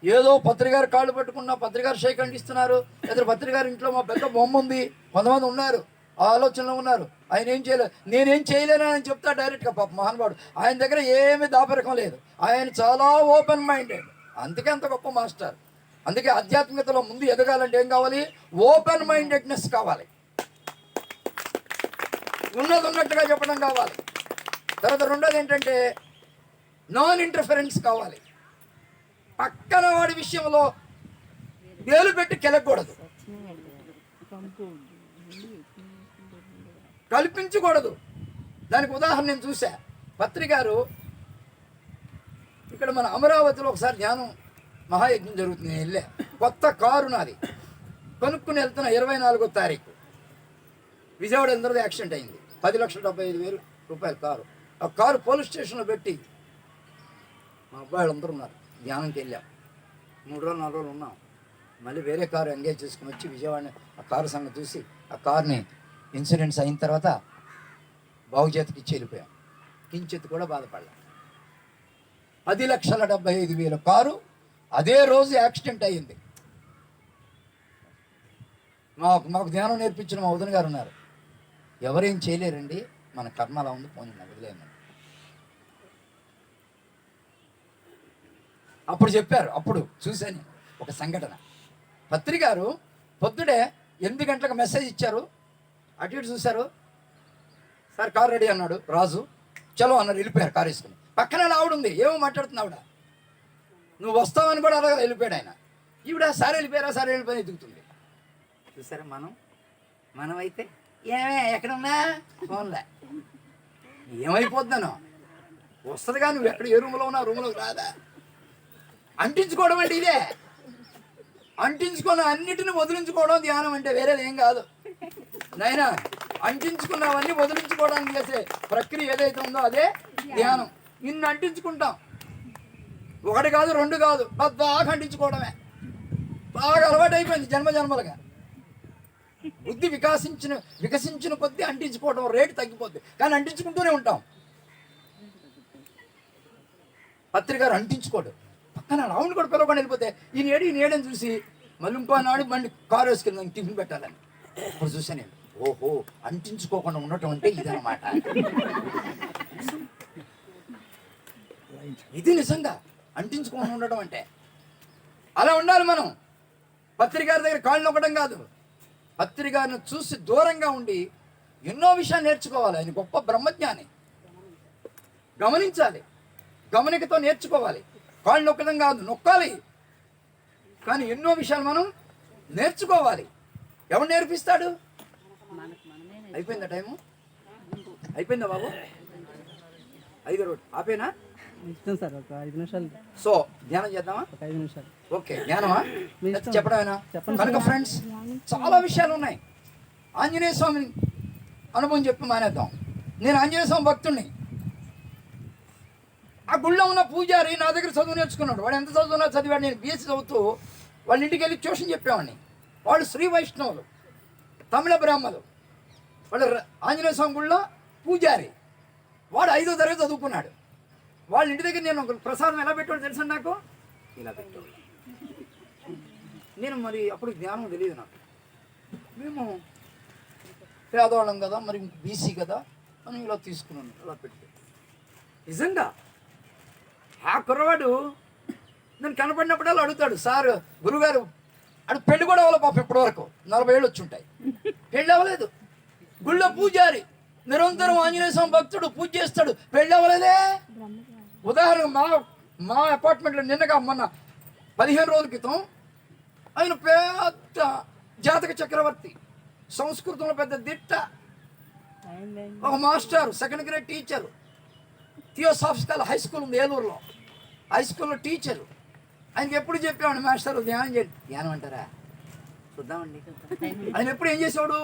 ఏదో పత్రికారు కాళ్ళు పట్టుకున్నా, పత్రికారు షేక్ అందిస్తున్నారు, లేదా పత్రికారు ఇంట్లో మా పెద్ద బొమ్మ ఉంది, కొంతమంది ఉన్నారు ఆ ఆలోచనలో ఉన్నారు. ఆయన ఏం చేయలేదు, నేనేం చేయలేను అని చెప్తా డైరెక్ట్గా. పాప మహానుభావుడు, ఆయన దగ్గర ఏమీ దాపరికం లేదు, ఆయన చాలా ఓపెన్ మైండెడ్. అందుకే అంత గొప్ప మాస్టర్. అందుకే ఆధ్యాత్మికతలో ముందు ఎదగాలంటే ఏం కావాలి? ఓపెన్ మైండెడ్నెస్ కావాలి, ఉన్నది ఉన్నట్టుగా చెప్పడం కావాలి. తర్వాత రెండోది ఏంటంటే నాన్ ఇంటర్ఫరెన్స్ కావాలి. పక్కన వాడి విషయంలో వేలు పెట్టి కెలకూడదు, కల్పించకూడదు. దానికి ఉదాహరణ నేను చూసా. పత్రికారు ఇక్కడ మన అమరావతిలో ఒకసారి ధ్యానం మహాయజ్ఞం జరుగుతుంది, నేను వెళ్ళా. కొత్త కారు నాది కొనుక్కుని వెళ్తున్న 24వ తారీఖు విజయవాడ అందరిది యాక్సిడెంట్ అయింది. 10,75,000 రూపాయల కారు. ఆ కారు పోలీస్ స్టేషన్లో పెట్టి మా అబ్బాయిలు అందరూ ఉన్నారు, ధ్యానంకి వెళ్ళాం. 3 రోజులు 4 రోజులు ఉన్నాం. మళ్ళీ వేరే కారు ఎంగేజ్ చేసుకుని వచ్చి విజయవాడని ఆ కారు సంగతి చూసి ఆ కార్ని ఇన్సూరెన్స్ అయిన తర్వాత బాగు చేతికి ఇచ్చి వెళ్ళిపోయాం. కించెత్తు కూడా బాధపడలే. 10,75,000 కారు అదే రోజు యాక్సిడెంట్ అయ్యింది. మాకు ధ్యానం నేర్పించిన మా వదిన గారు ఉన్నారు, ఎవరేం చేయలేరండి, మన కర్మ అలా ఉంది, పోనీ వదిలేమని. అప్పుడు చెప్పారు. అప్పుడు చూశాను ఒక సంఘటన. పత్రికారు పొద్దుడే 8 గంటలకు మెసేజ్ ఇచ్చారు, అటు ఇటు చూశారు. సార్ కారు రెడీ అన్నాడు రాజు, చలో అన్నారు, వెళ్ళిపోయారు కారు వేసుకుని. పక్కన ఆవిడ ఉంది, ఏమో మాట్లాడుతుంది ఆవిడ. నువ్వు వస్తావని కూడా అలా వెళ్ళిపోయాడు ఆయన. ఈవిడ సార్ వెళ్ళిపోయారా ఎదుగుతుంది. చూసారా, మనమైతే ఏమే ఎక్కడున్నా ఫోన్లే ఏమైపోతున్నాను వస్తుంది. కానీ నువ్వు ఎక్కడ ఏ రూమ్లో ఉన్నావు, రూమ్లోకి రాదా? అంటించుకోవడం అంటే ఇదే. అంటించుకున్న అన్నిటిని వదిలించుకోవడం ధ్యానం అంటే, వేరేది ఏం కాదు నాయనా. అంటించుకున్నవన్నీ వదిలించుకోవడానికి చేసే ప్రక్రియ ఏదైతే ఉందో అదే ధ్యానం. నిన్ను అంటించుకుంటాం, 1 కాదు 2 కాదు, బాగా అంటించుకోవడమే. బాగా అలవాటు అయిపోయింది జన్మలుగా. బుద్ధి వికసించిన కొద్దీ అంటించుకోవడం రేటు తగ్గిపోద్ది, కానీ అంటించుకుంటూనే ఉంటాం. పత్రికారు అంటించుకోడు. పక్కన రౌండ్ కూడా పిలవకుండా వెళ్ళిపోతే ఈయన ఏడని చూసి మళ్ళీ ఇంకో నాడు బండి కారు వేసుకెళ్ళి టిఫిన్ పెట్టాలని. ఇప్పుడు చూసా నేను, ఓహో అంటించుకోకుండా ఉండటం అంటే ఇదన్నమాట. ఇది నిజంగా అంటించుకోకుండా ఉండటం అంటే. అలా ఉండాలి మనం. పత్రికారి దగ్గర కాళ్ళు నొక్కడం కాదు, పత్రికారిని చూసి దూరంగా ఉండి ఎన్నో విషయాలు నేర్చుకోవాలి. ఆయన గొప్ప బ్రహ్మజ్ఞాని, గమనించాలి, గమనికతో నేర్చుకోవాలి. కాళ్ళు నొక్కడం కాదు, నొక్కాలి, కానీ ఎన్నో విషయాలు మనం నేర్చుకోవాలి. ఎవరు నేర్పిస్తాడు? అయిపోయిందా టైము? అయిపోయిందా బాబు? 5 రోడ్ ఆపేనా? ఇష్టం సార్, ఒక 5 నిమిషాలు. సో ధ్యానం చేద్దామా? ఒక 5 నిమిషాలు. ఓకే, ధ్యానమా చెప్పడమేనా? కనుక ఫ్రెండ్స్, చాలా విషయాలు ఉన్నాయి. ఆంజనేయ స్వామిని అనుభవం చెప్పి మానేద్దాం. నేను ఆంజనేయ స్వామి భక్తుడిని. ఆ గుళ్ళో ఉన్న పూజారి నా దగ్గర చదువు నేర్చుకున్నాడు. వాడు ఎంత చదువున్నా చదివాడు. నేను బిఎస్సీ చదువుతూ వాళ్ళ ఇంటికి వెళ్ళి ట్యూషన్ చెప్పేవాడిని. వాళ్ళు శ్రీ వైష్ణవులు, తమిళ బ్రాహ్మలు. వాళ్ళు ఆంజనేయ స్వామి గుళ్ళో పూజారి. వాడు 5వ తరగతి చదువుకున్నాడు. వాళ్ళ ఇంటి దగ్గర నేను ప్రసాదం ఎలా పెట్టాడో తెలుసా నాకు? ఇలా పెట్టేవాళ్ళు. నేను మరి అప్పుడు జ్ఞానం తెలియదు నాకు. మేము పేదవాళ్ళం కదా, మరి బీసీ కదా అని ఇలా తీసుకున్నాను, ఇలా పెట్టి. నిజంగా ఆ కుర్రవాడు నేను కనపడినప్పుడల్లా అడుగుతాడు, సార్ గురుగారు అడు పెళ్లి కూడా అవ్వాలి పాప, ఇప్పటి వరకు 40 ఏళ్ళు వచ్చి ఉంటాయి, పెళ్ళి అవ్వలేదు. గుళ్ళో పూజారి నిరంతరం ఆంజనేయ స్వామి భక్తుడు, పూజ చేస్తాడు, పెళ్ళి అవ్వలేదే. ఉదాహరణ మా అపార్ట్మెంట్లో నిన్నగా మొన్న 15 రోజుల క్రితం ఆయన పెద్ద జాతక చక్రవర్తి, సంస్కృతంలో పెద్ద దిట్ట, ఒక master, 2nd grade teacher, theosophical high school ఉంది ఏలూరులో, హై స్కూల్లో టీచరు. ఆయనకి ఎప్పుడు చెప్పామండి, మాస్టర్ ధ్యానం చేయండి. ధ్యానం అంటారా, చూద్దామండి. ఆయన ఎప్పుడు ఏం చేసేవాడు,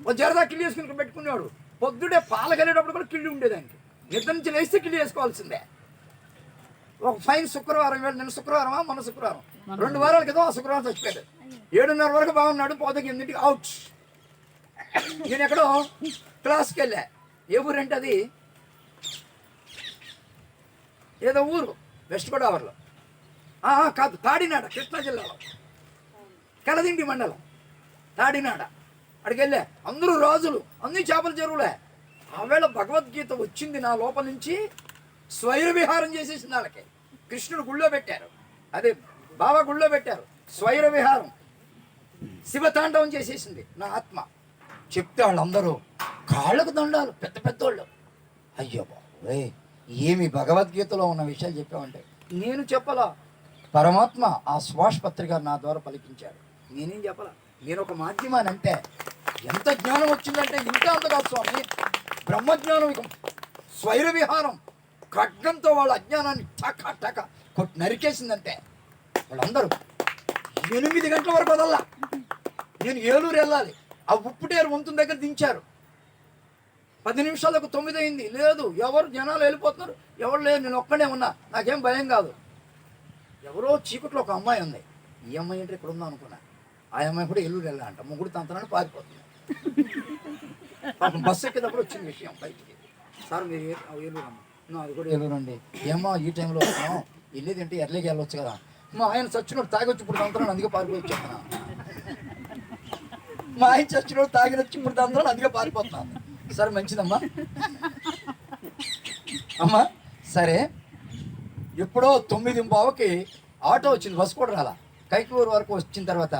ఒక జరదా కిల్లి వేసుకుని పెట్టుకునేవాడు. పొద్దుడే పాలకు వెళ్ళేటప్పుడు కూడా కిల్లి ఉండేది ఆయనకి. నిద్ర నుంచి లేస్తే కిల్లి వేసుకోవాల్సిందే. ఒక ఫైన్ శుక్రవారం, నిన్న శుక్రవారమా మొన్న శుక్రవారం, 2 వారాల క్రితం ఆ శుక్రవారం చచ్చిపోయాడు. 7:30 వరకు బాగున్నాడు, పోతే 8ంటికి అవుట్. నేను ఎక్కడో క్లాస్కి వెళ్ళా. ఏ ఊరు అంటే అది ఏదో ఊరు వెస్ట్ గోదావరిలో, కాదు తాడినాడ, కృష్ణా జిల్లాలో, కలదిండి మండలం తాడినాడ. అక్కడికి వెళ్ళా. అందరూ రాజులు, అన్ని చేపల చెరువులే. ఆవేళ భగవద్గీత వచ్చింది నా లోపల నుంచి, స్వైర విహారం చేసేసింది వాళ్ళకి. కృష్ణుడు గుళ్ళో పెట్టారు, అదే బాబా గుళ్ళో పెట్టారు, స్వైర విహారం, శివతాండవం చేసేసింది నా ఆత్మ. చెప్తే వాళ్ళందరూ కాళ్ళకు దండాలు, పెద్ద పెద్దోళ్ళు. అయ్యో బాబోయ్, ఏమి భగవద్గీతలో ఉన్న విషయాలు చెప్పామంటే నేను చెప్పలా, పరమాత్మ ఆ సుభాష్ పత్రిక నా ద్వారా పలికించాడు. నేనేం చెప్పలా, నేను ఒక మాధ్యమాన్ని అంతే. ఎంత జ్ఞానం వచ్చిందంటే ఇంకా అంత కాదు స్వామి, బ్రహ్మజ్ఞానం. ఇక స్వైర విహారం ఖడ్గంతో వాళ్ళ అజ్ఞానాన్ని టక టక కొట్టి నరికేసిందంటే వాళ్ళందరూ 8 గంటల వరకు వదల్లా. నేను ఏలూరు వెళ్ళాలి, ఆ ఉప్పుటేరు వంతున దగ్గర దించారు. 10 నిమిషాలకు 9 అయింది. లేదు, ఎవరు జనాలు వెళ్ళిపోతున్నారు, ఎవరు లేదు, నేను ఒక్కడే ఉన్నా, నాకేం భయం కాదు. ఎవరో చీకట్లో ఒక అమ్మాయి ఉంది. ఈ అమ్మాయి అంటే ఇక్కడ ఉందా అనుకున్నా. ఆ అమ్మాయి కూడా ఏలూరు వెళ్ళాలంట, ముగ్గురు తంతనాన్ని పారిపోతుంది. పాపం బస్సు ఎక్కేటప్పుడు వచ్చింది విషయం బయటికి. సార్ మీరు ఏలూరు అమ్మ, అది కూడా ఏలూరు అండి. ఏమో ఈ టైంలో వస్తున్నాం, వెళ్ళేది ఎర్లీకి వెళ్ళొచ్చు కదా. మా ఆయన చచ్చినోడు తాగొచ్చి ఇప్పుడు తంతనాన్ని, అందుకే పారిపోయి చెప్తున్నా. మా ఆయన చచ్చినోడు తాగినొచ్చి ఇప్పుడు తంతనాన్ని, అందుకే పారిపోతున్నాను. సరే మంచిదమ్మా అమ్మా. సరే, ఎప్పుడో 9:15కి ఆటో వచ్చింది, బస్సు కూడా రాలా. కైకూరు వరకు వచ్చిన తర్వాత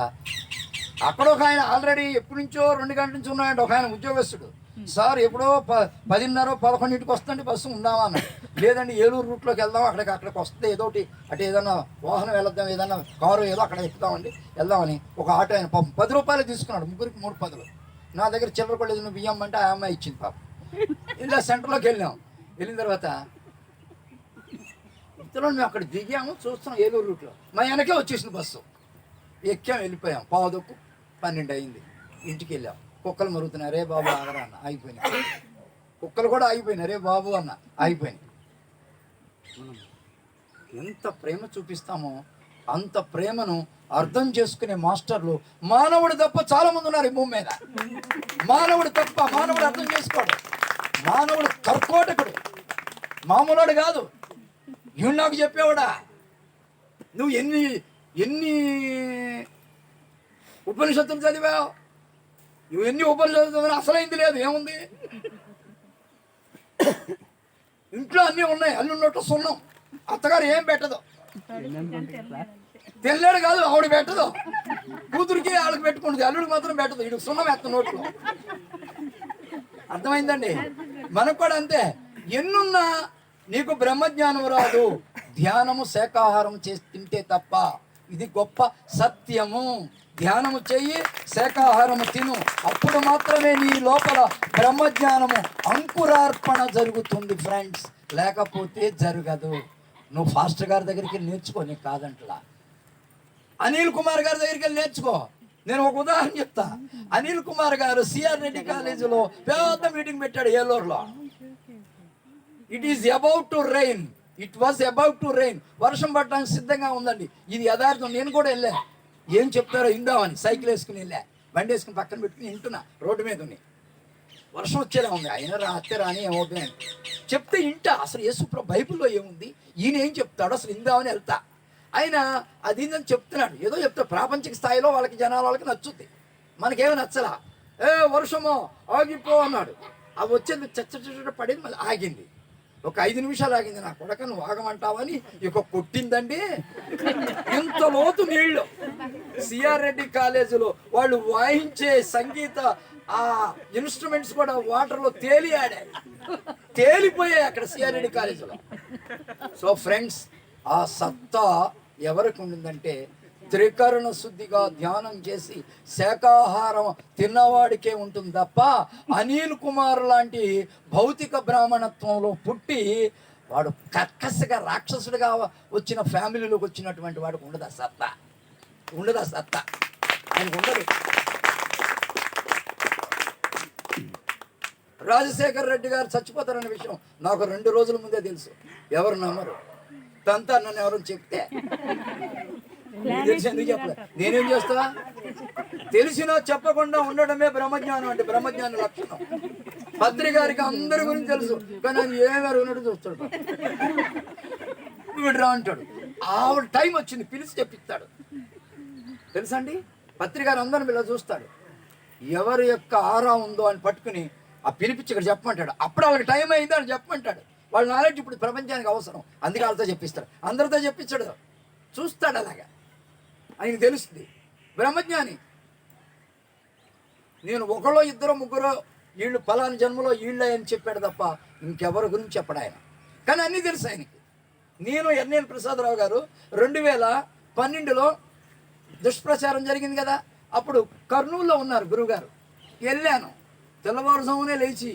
అక్కడ ఒక ఆయన ఆల్రెడీ ఎప్పటి నుంచో 2 గంటల నుంచి ఉన్నాయంటే ఒక ఆయన ఉద్యోగస్తుడు. సార్ ఎప్పుడో 10:30, 11ంటికి వస్తుందండి బస్సు, ఉందామా అన్న. లేదండి ఏలూరు రూట్లోకి వెళ్దాం, అక్కడికి వస్తే ఏదోటి అటు ఏదన్నా వాహనం వెళ్ళొద్దాం, ఏదన్నా కారు ఏదో అక్కడ ఎక్కుదామండి, వెళ్దామని ఒక ఆటో ఆయన పాపం 10 రూపాయలు తీసుకున్నాడు, ముగ్గురికి 3 10. నా దగ్గర చిల్లర కూడా లేదు, బియ్యం అంటే ఆ అమ్మాయి ఇచ్చింది పాపం. ఇలా సెంటర్లోకి వెళ్ళాం. వెళ్ళిన తర్వాత ఇంతలో మేము అక్కడ దిగాము, చూస్తున్నాం ఏలూరు రూట్లో. మా వెనకే వచ్చేసింది బస్సు. ఎక్కాం, వెళ్ళిపోయాం. 11:15, 12 అయింది. ఇంటికి వెళ్ళాం. కుక్కలు మరుగుతున్నాయి, రే బాబు ఆగరా అన్న, ఆగిపోయినాయి. కుక్కలు కూడా ఆగిపోయినాయి, రే బాబు అన్న, ఆగిపోయినాయి. ఎంత ప్రేమ చూపిస్తామో అంత ప్రేమను అర్థం చేసుకునే మాస్టర్లు మానవుడు తప్ప చాలా మంది ఉన్నారు ఈ భూమి మీద. మానవుడు తప్ప, మానవుడు అర్థం చేసుకోడు. మానవుడు కర్కోటకుడు, మామూలుడు కాదు. ఇవి నాకు చెప్పేవాడా, నువ్వు ఎన్ని ఉపనిషత్తులు చదివావు, నువ్వు ఎన్ని ఉపనిషత్తులు చదివా, అసలైంది లేదు, ఏముంది ఇంట్లో అన్నీ ఉన్నాయి, అల్లు ఉన్నట్టు సున్నం. అత్తగారు ఏం పెట్టదు, తెల్లాడు కాదు ఆవిడ పెట్టదు, కూతురికి వాళ్ళకి పెట్టుకుంటుంది, అల్లుడికి మాత్రం పెట్టదు. ఇటు సున్నం ఎత్త నోట్లో. అర్థమైందండి? మనకు కూడా అంతే. ఎన్నున్నా నీకు బ్రహ్మజ్ఞానం రాదు, ధ్యానము శాకాహారం చేసి తింటే తప్ప. ఇది గొప్ప సత్యము. ధ్యానము చెయ్యి, శాకాహారము తిను, అప్పుడు మాత్రమే నీ లోపల బ్రహ్మజ్ఞానము అంకురార్పణ జరుగుతుంది ఫ్రెండ్స్, లేకపోతే జరగదు. నువ్వు ఫాస్టర్ గారి దగ్గరికి వెళ్ళి నేర్చుకో, నీకు కాదంటలా. అనిల్ కుమార్ గారి దగ్గరికి వెళ్ళి నేర్చుకో. నేను ఒక ఉదాహరణ చెప్తా. అనిల్ కుమార్ గారు సిఆర్ రెడ్డి కాలేజీలో పెద్ద మీటింగ్ పెట్టాడు ఏలూరులో. It is about to rain, it was about to rain. వర్షం పడడానికి సిద్ధంగా ఉందండి. ఇది యథార్థం. నేను కూడా వెళ్ళా, ఏం చెప్తారో ఇందామని సైకిల్ వేసుకుని వెళ్ళా, బండి వేసుకుని పక్కన పెట్టుకుని వింటున్నా. రోడ్డు మీద ఉన్నాయి, వర్షం వచ్చేలా ఉంది. అయినా రాత్రి రాని ఏమవుతుంది చెప్తే ఇంటా. అసలు యేసుప్రభు బైబిల్లో ఏముంది, ఈయన ఏం చెప్తాడో అసలు ఇందామని వెళ్తా. ఆయన అది అని చెప్తున్నాడు, ఏదో చెప్తాడు. ప్రాపంచిక స్థాయిలో వాళ్ళకి వాళ్ళకి నచ్చుద్ది, మనకేమో నచ్చలా. వర్షమో ఆగిపో అన్నాడు. అవి వచ్చేది చచ్చ పడింది, మళ్ళీ ఆగింది. ఒక 5 నిమిషాలు ఆగింది. నా కొడక నువ్వు ఆగమంటావని ఇక కొట్టిందండి. ఇంత లోతు నీళ్ళు. సిఆర్ రెడ్డి కాలేజీలో వాళ్ళు వాయించే సంగీత ఆ ఇన్స్ట్రుమెంట్స్ కూడా వాటర్లో తేలిపోయాయి అక్కడ సిఆర్ రెడ్డి కాలేజీలో. సో ఫ్రెండ్స్, ఆ సత్తా ఎవరికి ఉండిందంటే త్రికరణ శుద్ధిగా ధ్యానం చేసి శాకాహారం తిన్నవాడికే ఉంటుంది తప్ప అనిల్ కుమార్ లాంటి భౌతిక బ్రాహ్మణత్వంలో పుట్టి వాడు కక్కసగా రాక్షసుడిగా వచ్చిన ఫ్యామిలీలోకి వచ్చినటువంటి వాడికి ఉండదు ఆ సత్తా. ఆయనకు ఉండదు. రాజశేఖర్ రెడ్డి గారు చచ్చిపోతారనే విషయం నాకు 2 రోజుల ముందే తెలుసు. ఎవరు నమ్మరు. తంతా నన్ను ఎవరు చెప్తే తెలిసి ఎందుకు చెప్పలేదు. నేనేం చేస్తా? తెలిసినా చెప్పకుండా ఉండడమే బ్రహ్మజ్ఞానం అంటే. బ్రహ్మజ్ఞానం లక్షణం. పత్రి గారికి అందరి గురించి తెలుసు, కానీ ఆయన ఏమేరు ఉన్నట్టు చూస్తాడు. వీడు రా అంటాడు. ఆవిడ టైం వచ్చింది, పిలిచి చెప్పిస్తాడు. తెలుసా అండి, పత్రి గారు అందరిని ఇలా చూస్తాడు. ఎవరి యొక్క ఆరా ఉందో అని పట్టుకుని ఆ పిలిపించి ఇక్కడ చెప్పమంటాడు. అప్పుడు వాళ్ళకి టైం అయింది అని చెప్పమంటాడు. వాళ్ళ నాలెడ్జ్ ఇప్పుడు ప్రపంచానికి అవసరం, అందుకే వాళ్ళతో చెప్పిస్తాడు. అందరితో చెప్పించాడు, చూస్తాడు. అలాగా ఆయనకు తెలుస్తుంది. బ్రహ్మజ్ఞాని. నేను 1, 2, 3 వీళ్ళు ఫలాని జన్మలో వీళ్ళ అని చెప్పాడు తప్ప ఇంకెవరి గురించి చెప్పడు ఆయన. కానీ అన్నీ తెలుసు ఆయనకి. నేను ఎన్ఎల్ ప్రసాదరావు గారు 2012లో దుష్ప్రచారం జరిగింది కదా, అప్పుడు కర్నూలులో ఉన్నారు గురువుగారు. వెళ్ళాను. తెల్లవారుజామునే లేచి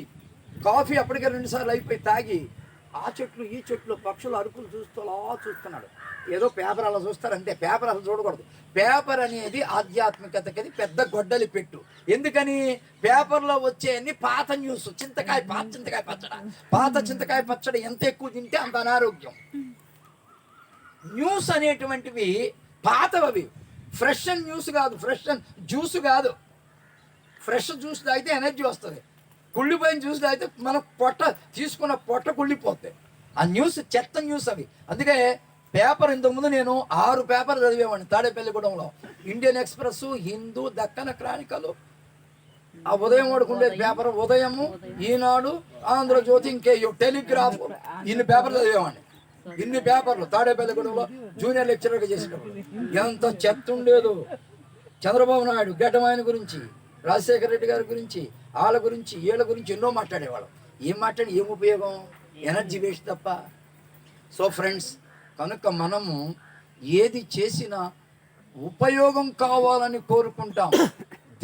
కాఫీ అప్పటికే 2 సార్లు అయిపోయి తాగి ఆ చెట్లు ఈ చెట్లు పక్షులు అరుపులు చూస్తూ అలా చూస్తున్నాడు. ఏదో పేపర్ అలా చూస్తారు అంతే. పేపర్ అసలు చూడకూడదు. పేపర్ అనేది ఆధ్యాత్మికతకి పెద్ద గొడ్డలి పెట్టు. ఎందుకని? పేపర్లో వచ్చే అన్ని పాత న్యూస్. పాత చింతకాయ పచ్చడి ఎంత ఎక్కువ తింటే అంత అనారోగ్యం. న్యూస్ అనేటువంటివి పాతవి. ఫ్రెష్ న్యూస్ కాదు, ఫ్రెష్ జ్యూస్ కాదు. ఫ్రెష్ జ్యూస్ తాగితే ఎనర్జీ వస్తుంది. కుళ్ళిపోయిన జ్యూస్ తాగితే మన తీసుకున్న పొట్ట కుళ్ళిపోతాయి. ఆ న్యూస్ చెత్త న్యూస్ అవి. అందుకే పేపర్ ఇంతకుముందు నేను 6 పేపర్లు చదివేవాడిని తాడేపల్లిగూడెంలో. ఇండియన్ ఎక్స్ప్రెస్, హిందూ, దక్కన క్రానికలు, ఆ ఉదయం వాడుకుండే పేపర్, ఉదయము, ఈనాడు, ఆంధ్రజ్యోతి, టెలిగ్రాఫ్, ఇన్ని పేపర్లు చదివేవాడిని. ఇన్ని పేపర్లు తాడేపల్లిగూడెంలో జూనియర్ లెక్చరర్గా చేసేటప్పుడు. ఎంత చెత్త ఉండేదో. చంద్రబాబు నాయుడు గడ్డమాయన గురించి, రాజశేఖర రెడ్డి గారి గురించి, వాళ్ళ గురించి, వీళ్ళ గురించి ఎన్నో మాట్లాడేవాళ్ళం. ఏం ఉపయోగం? ఎనర్జీ వేస్ట్ తప్ప. సో ఫ్రెండ్స్, కనుక మనము ఏది చేసినా ఉపయోగం కావాలని కోరుకుంటాం.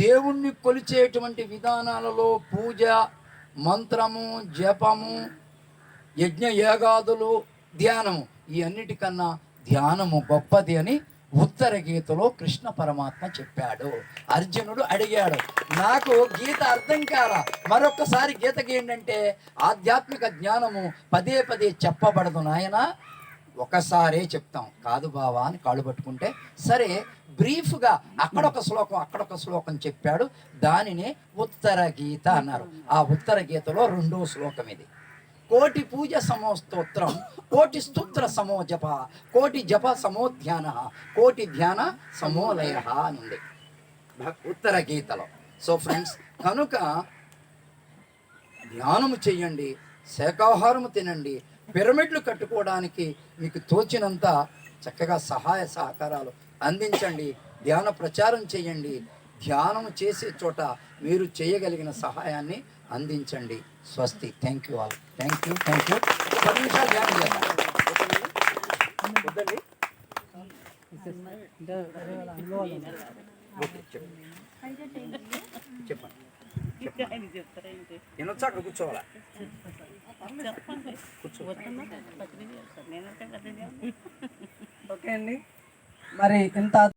దేవుణ్ణి కొలిచేటువంటి విధానాలలో పూజ, మంత్రము, జపము, యజ్ఞ యాగాదులు, ధ్యానము, ఈ అన్నిటికన్నా ధ్యానము గొప్పది అని ఉత్తర గీతలో కృష్ణ పరమాత్మ చెప్పాడు. అర్జునుడు అడిగాడు, నాకు గీత అర్థం కాల, మరొక్కసారి గీతకి ఏంటంటే ఆధ్యాత్మిక జ్ఞానము పదే చెప్పబడదు నాయనా, ఒకసారే చెప్తాం. కాదు బావా అని కాళ్ళు పట్టుకుంటే, సరే బ్రీఫ్గా అక్కడొక శ్లోకం చెప్పాడు. దానినే ఉత్తర గీత అన్నారు. ఆ ఉత్తర గీతలో 2వ శ్లోకం ఇది. కోటి పూజ సమో స్తోత్రం, కోటి స్తోత్ర సమో జప, కోటి జప సమో ధ్యాన, కోటి ధ్యాన సమో లయ అని ఉంది ఉత్తర గీతలో. సో ఫ్రెండ్స్, కనుక ధ్యానము చెయ్యండి, శాకాహారము తినండి, పిరమిడ్లు కట్టుకోవడానికి మీకు తోచినంత చక్కగా సహాయ సహకారాలు అందించండి, ధ్యాన ప్రచారం చేయండి. ధ్యానం చేసే చోట మీరు చేయగలిగిన సహాయాన్ని అందించండి. స్వస్తి. Thank you all. Thank you. 10 నిమిషాలు ధ్యానం చేద్దాం. చెప్పండి. నేను వచ్చి అక్కడ కూర్చోవాలా? ఓకే అండి. మరి ఇంత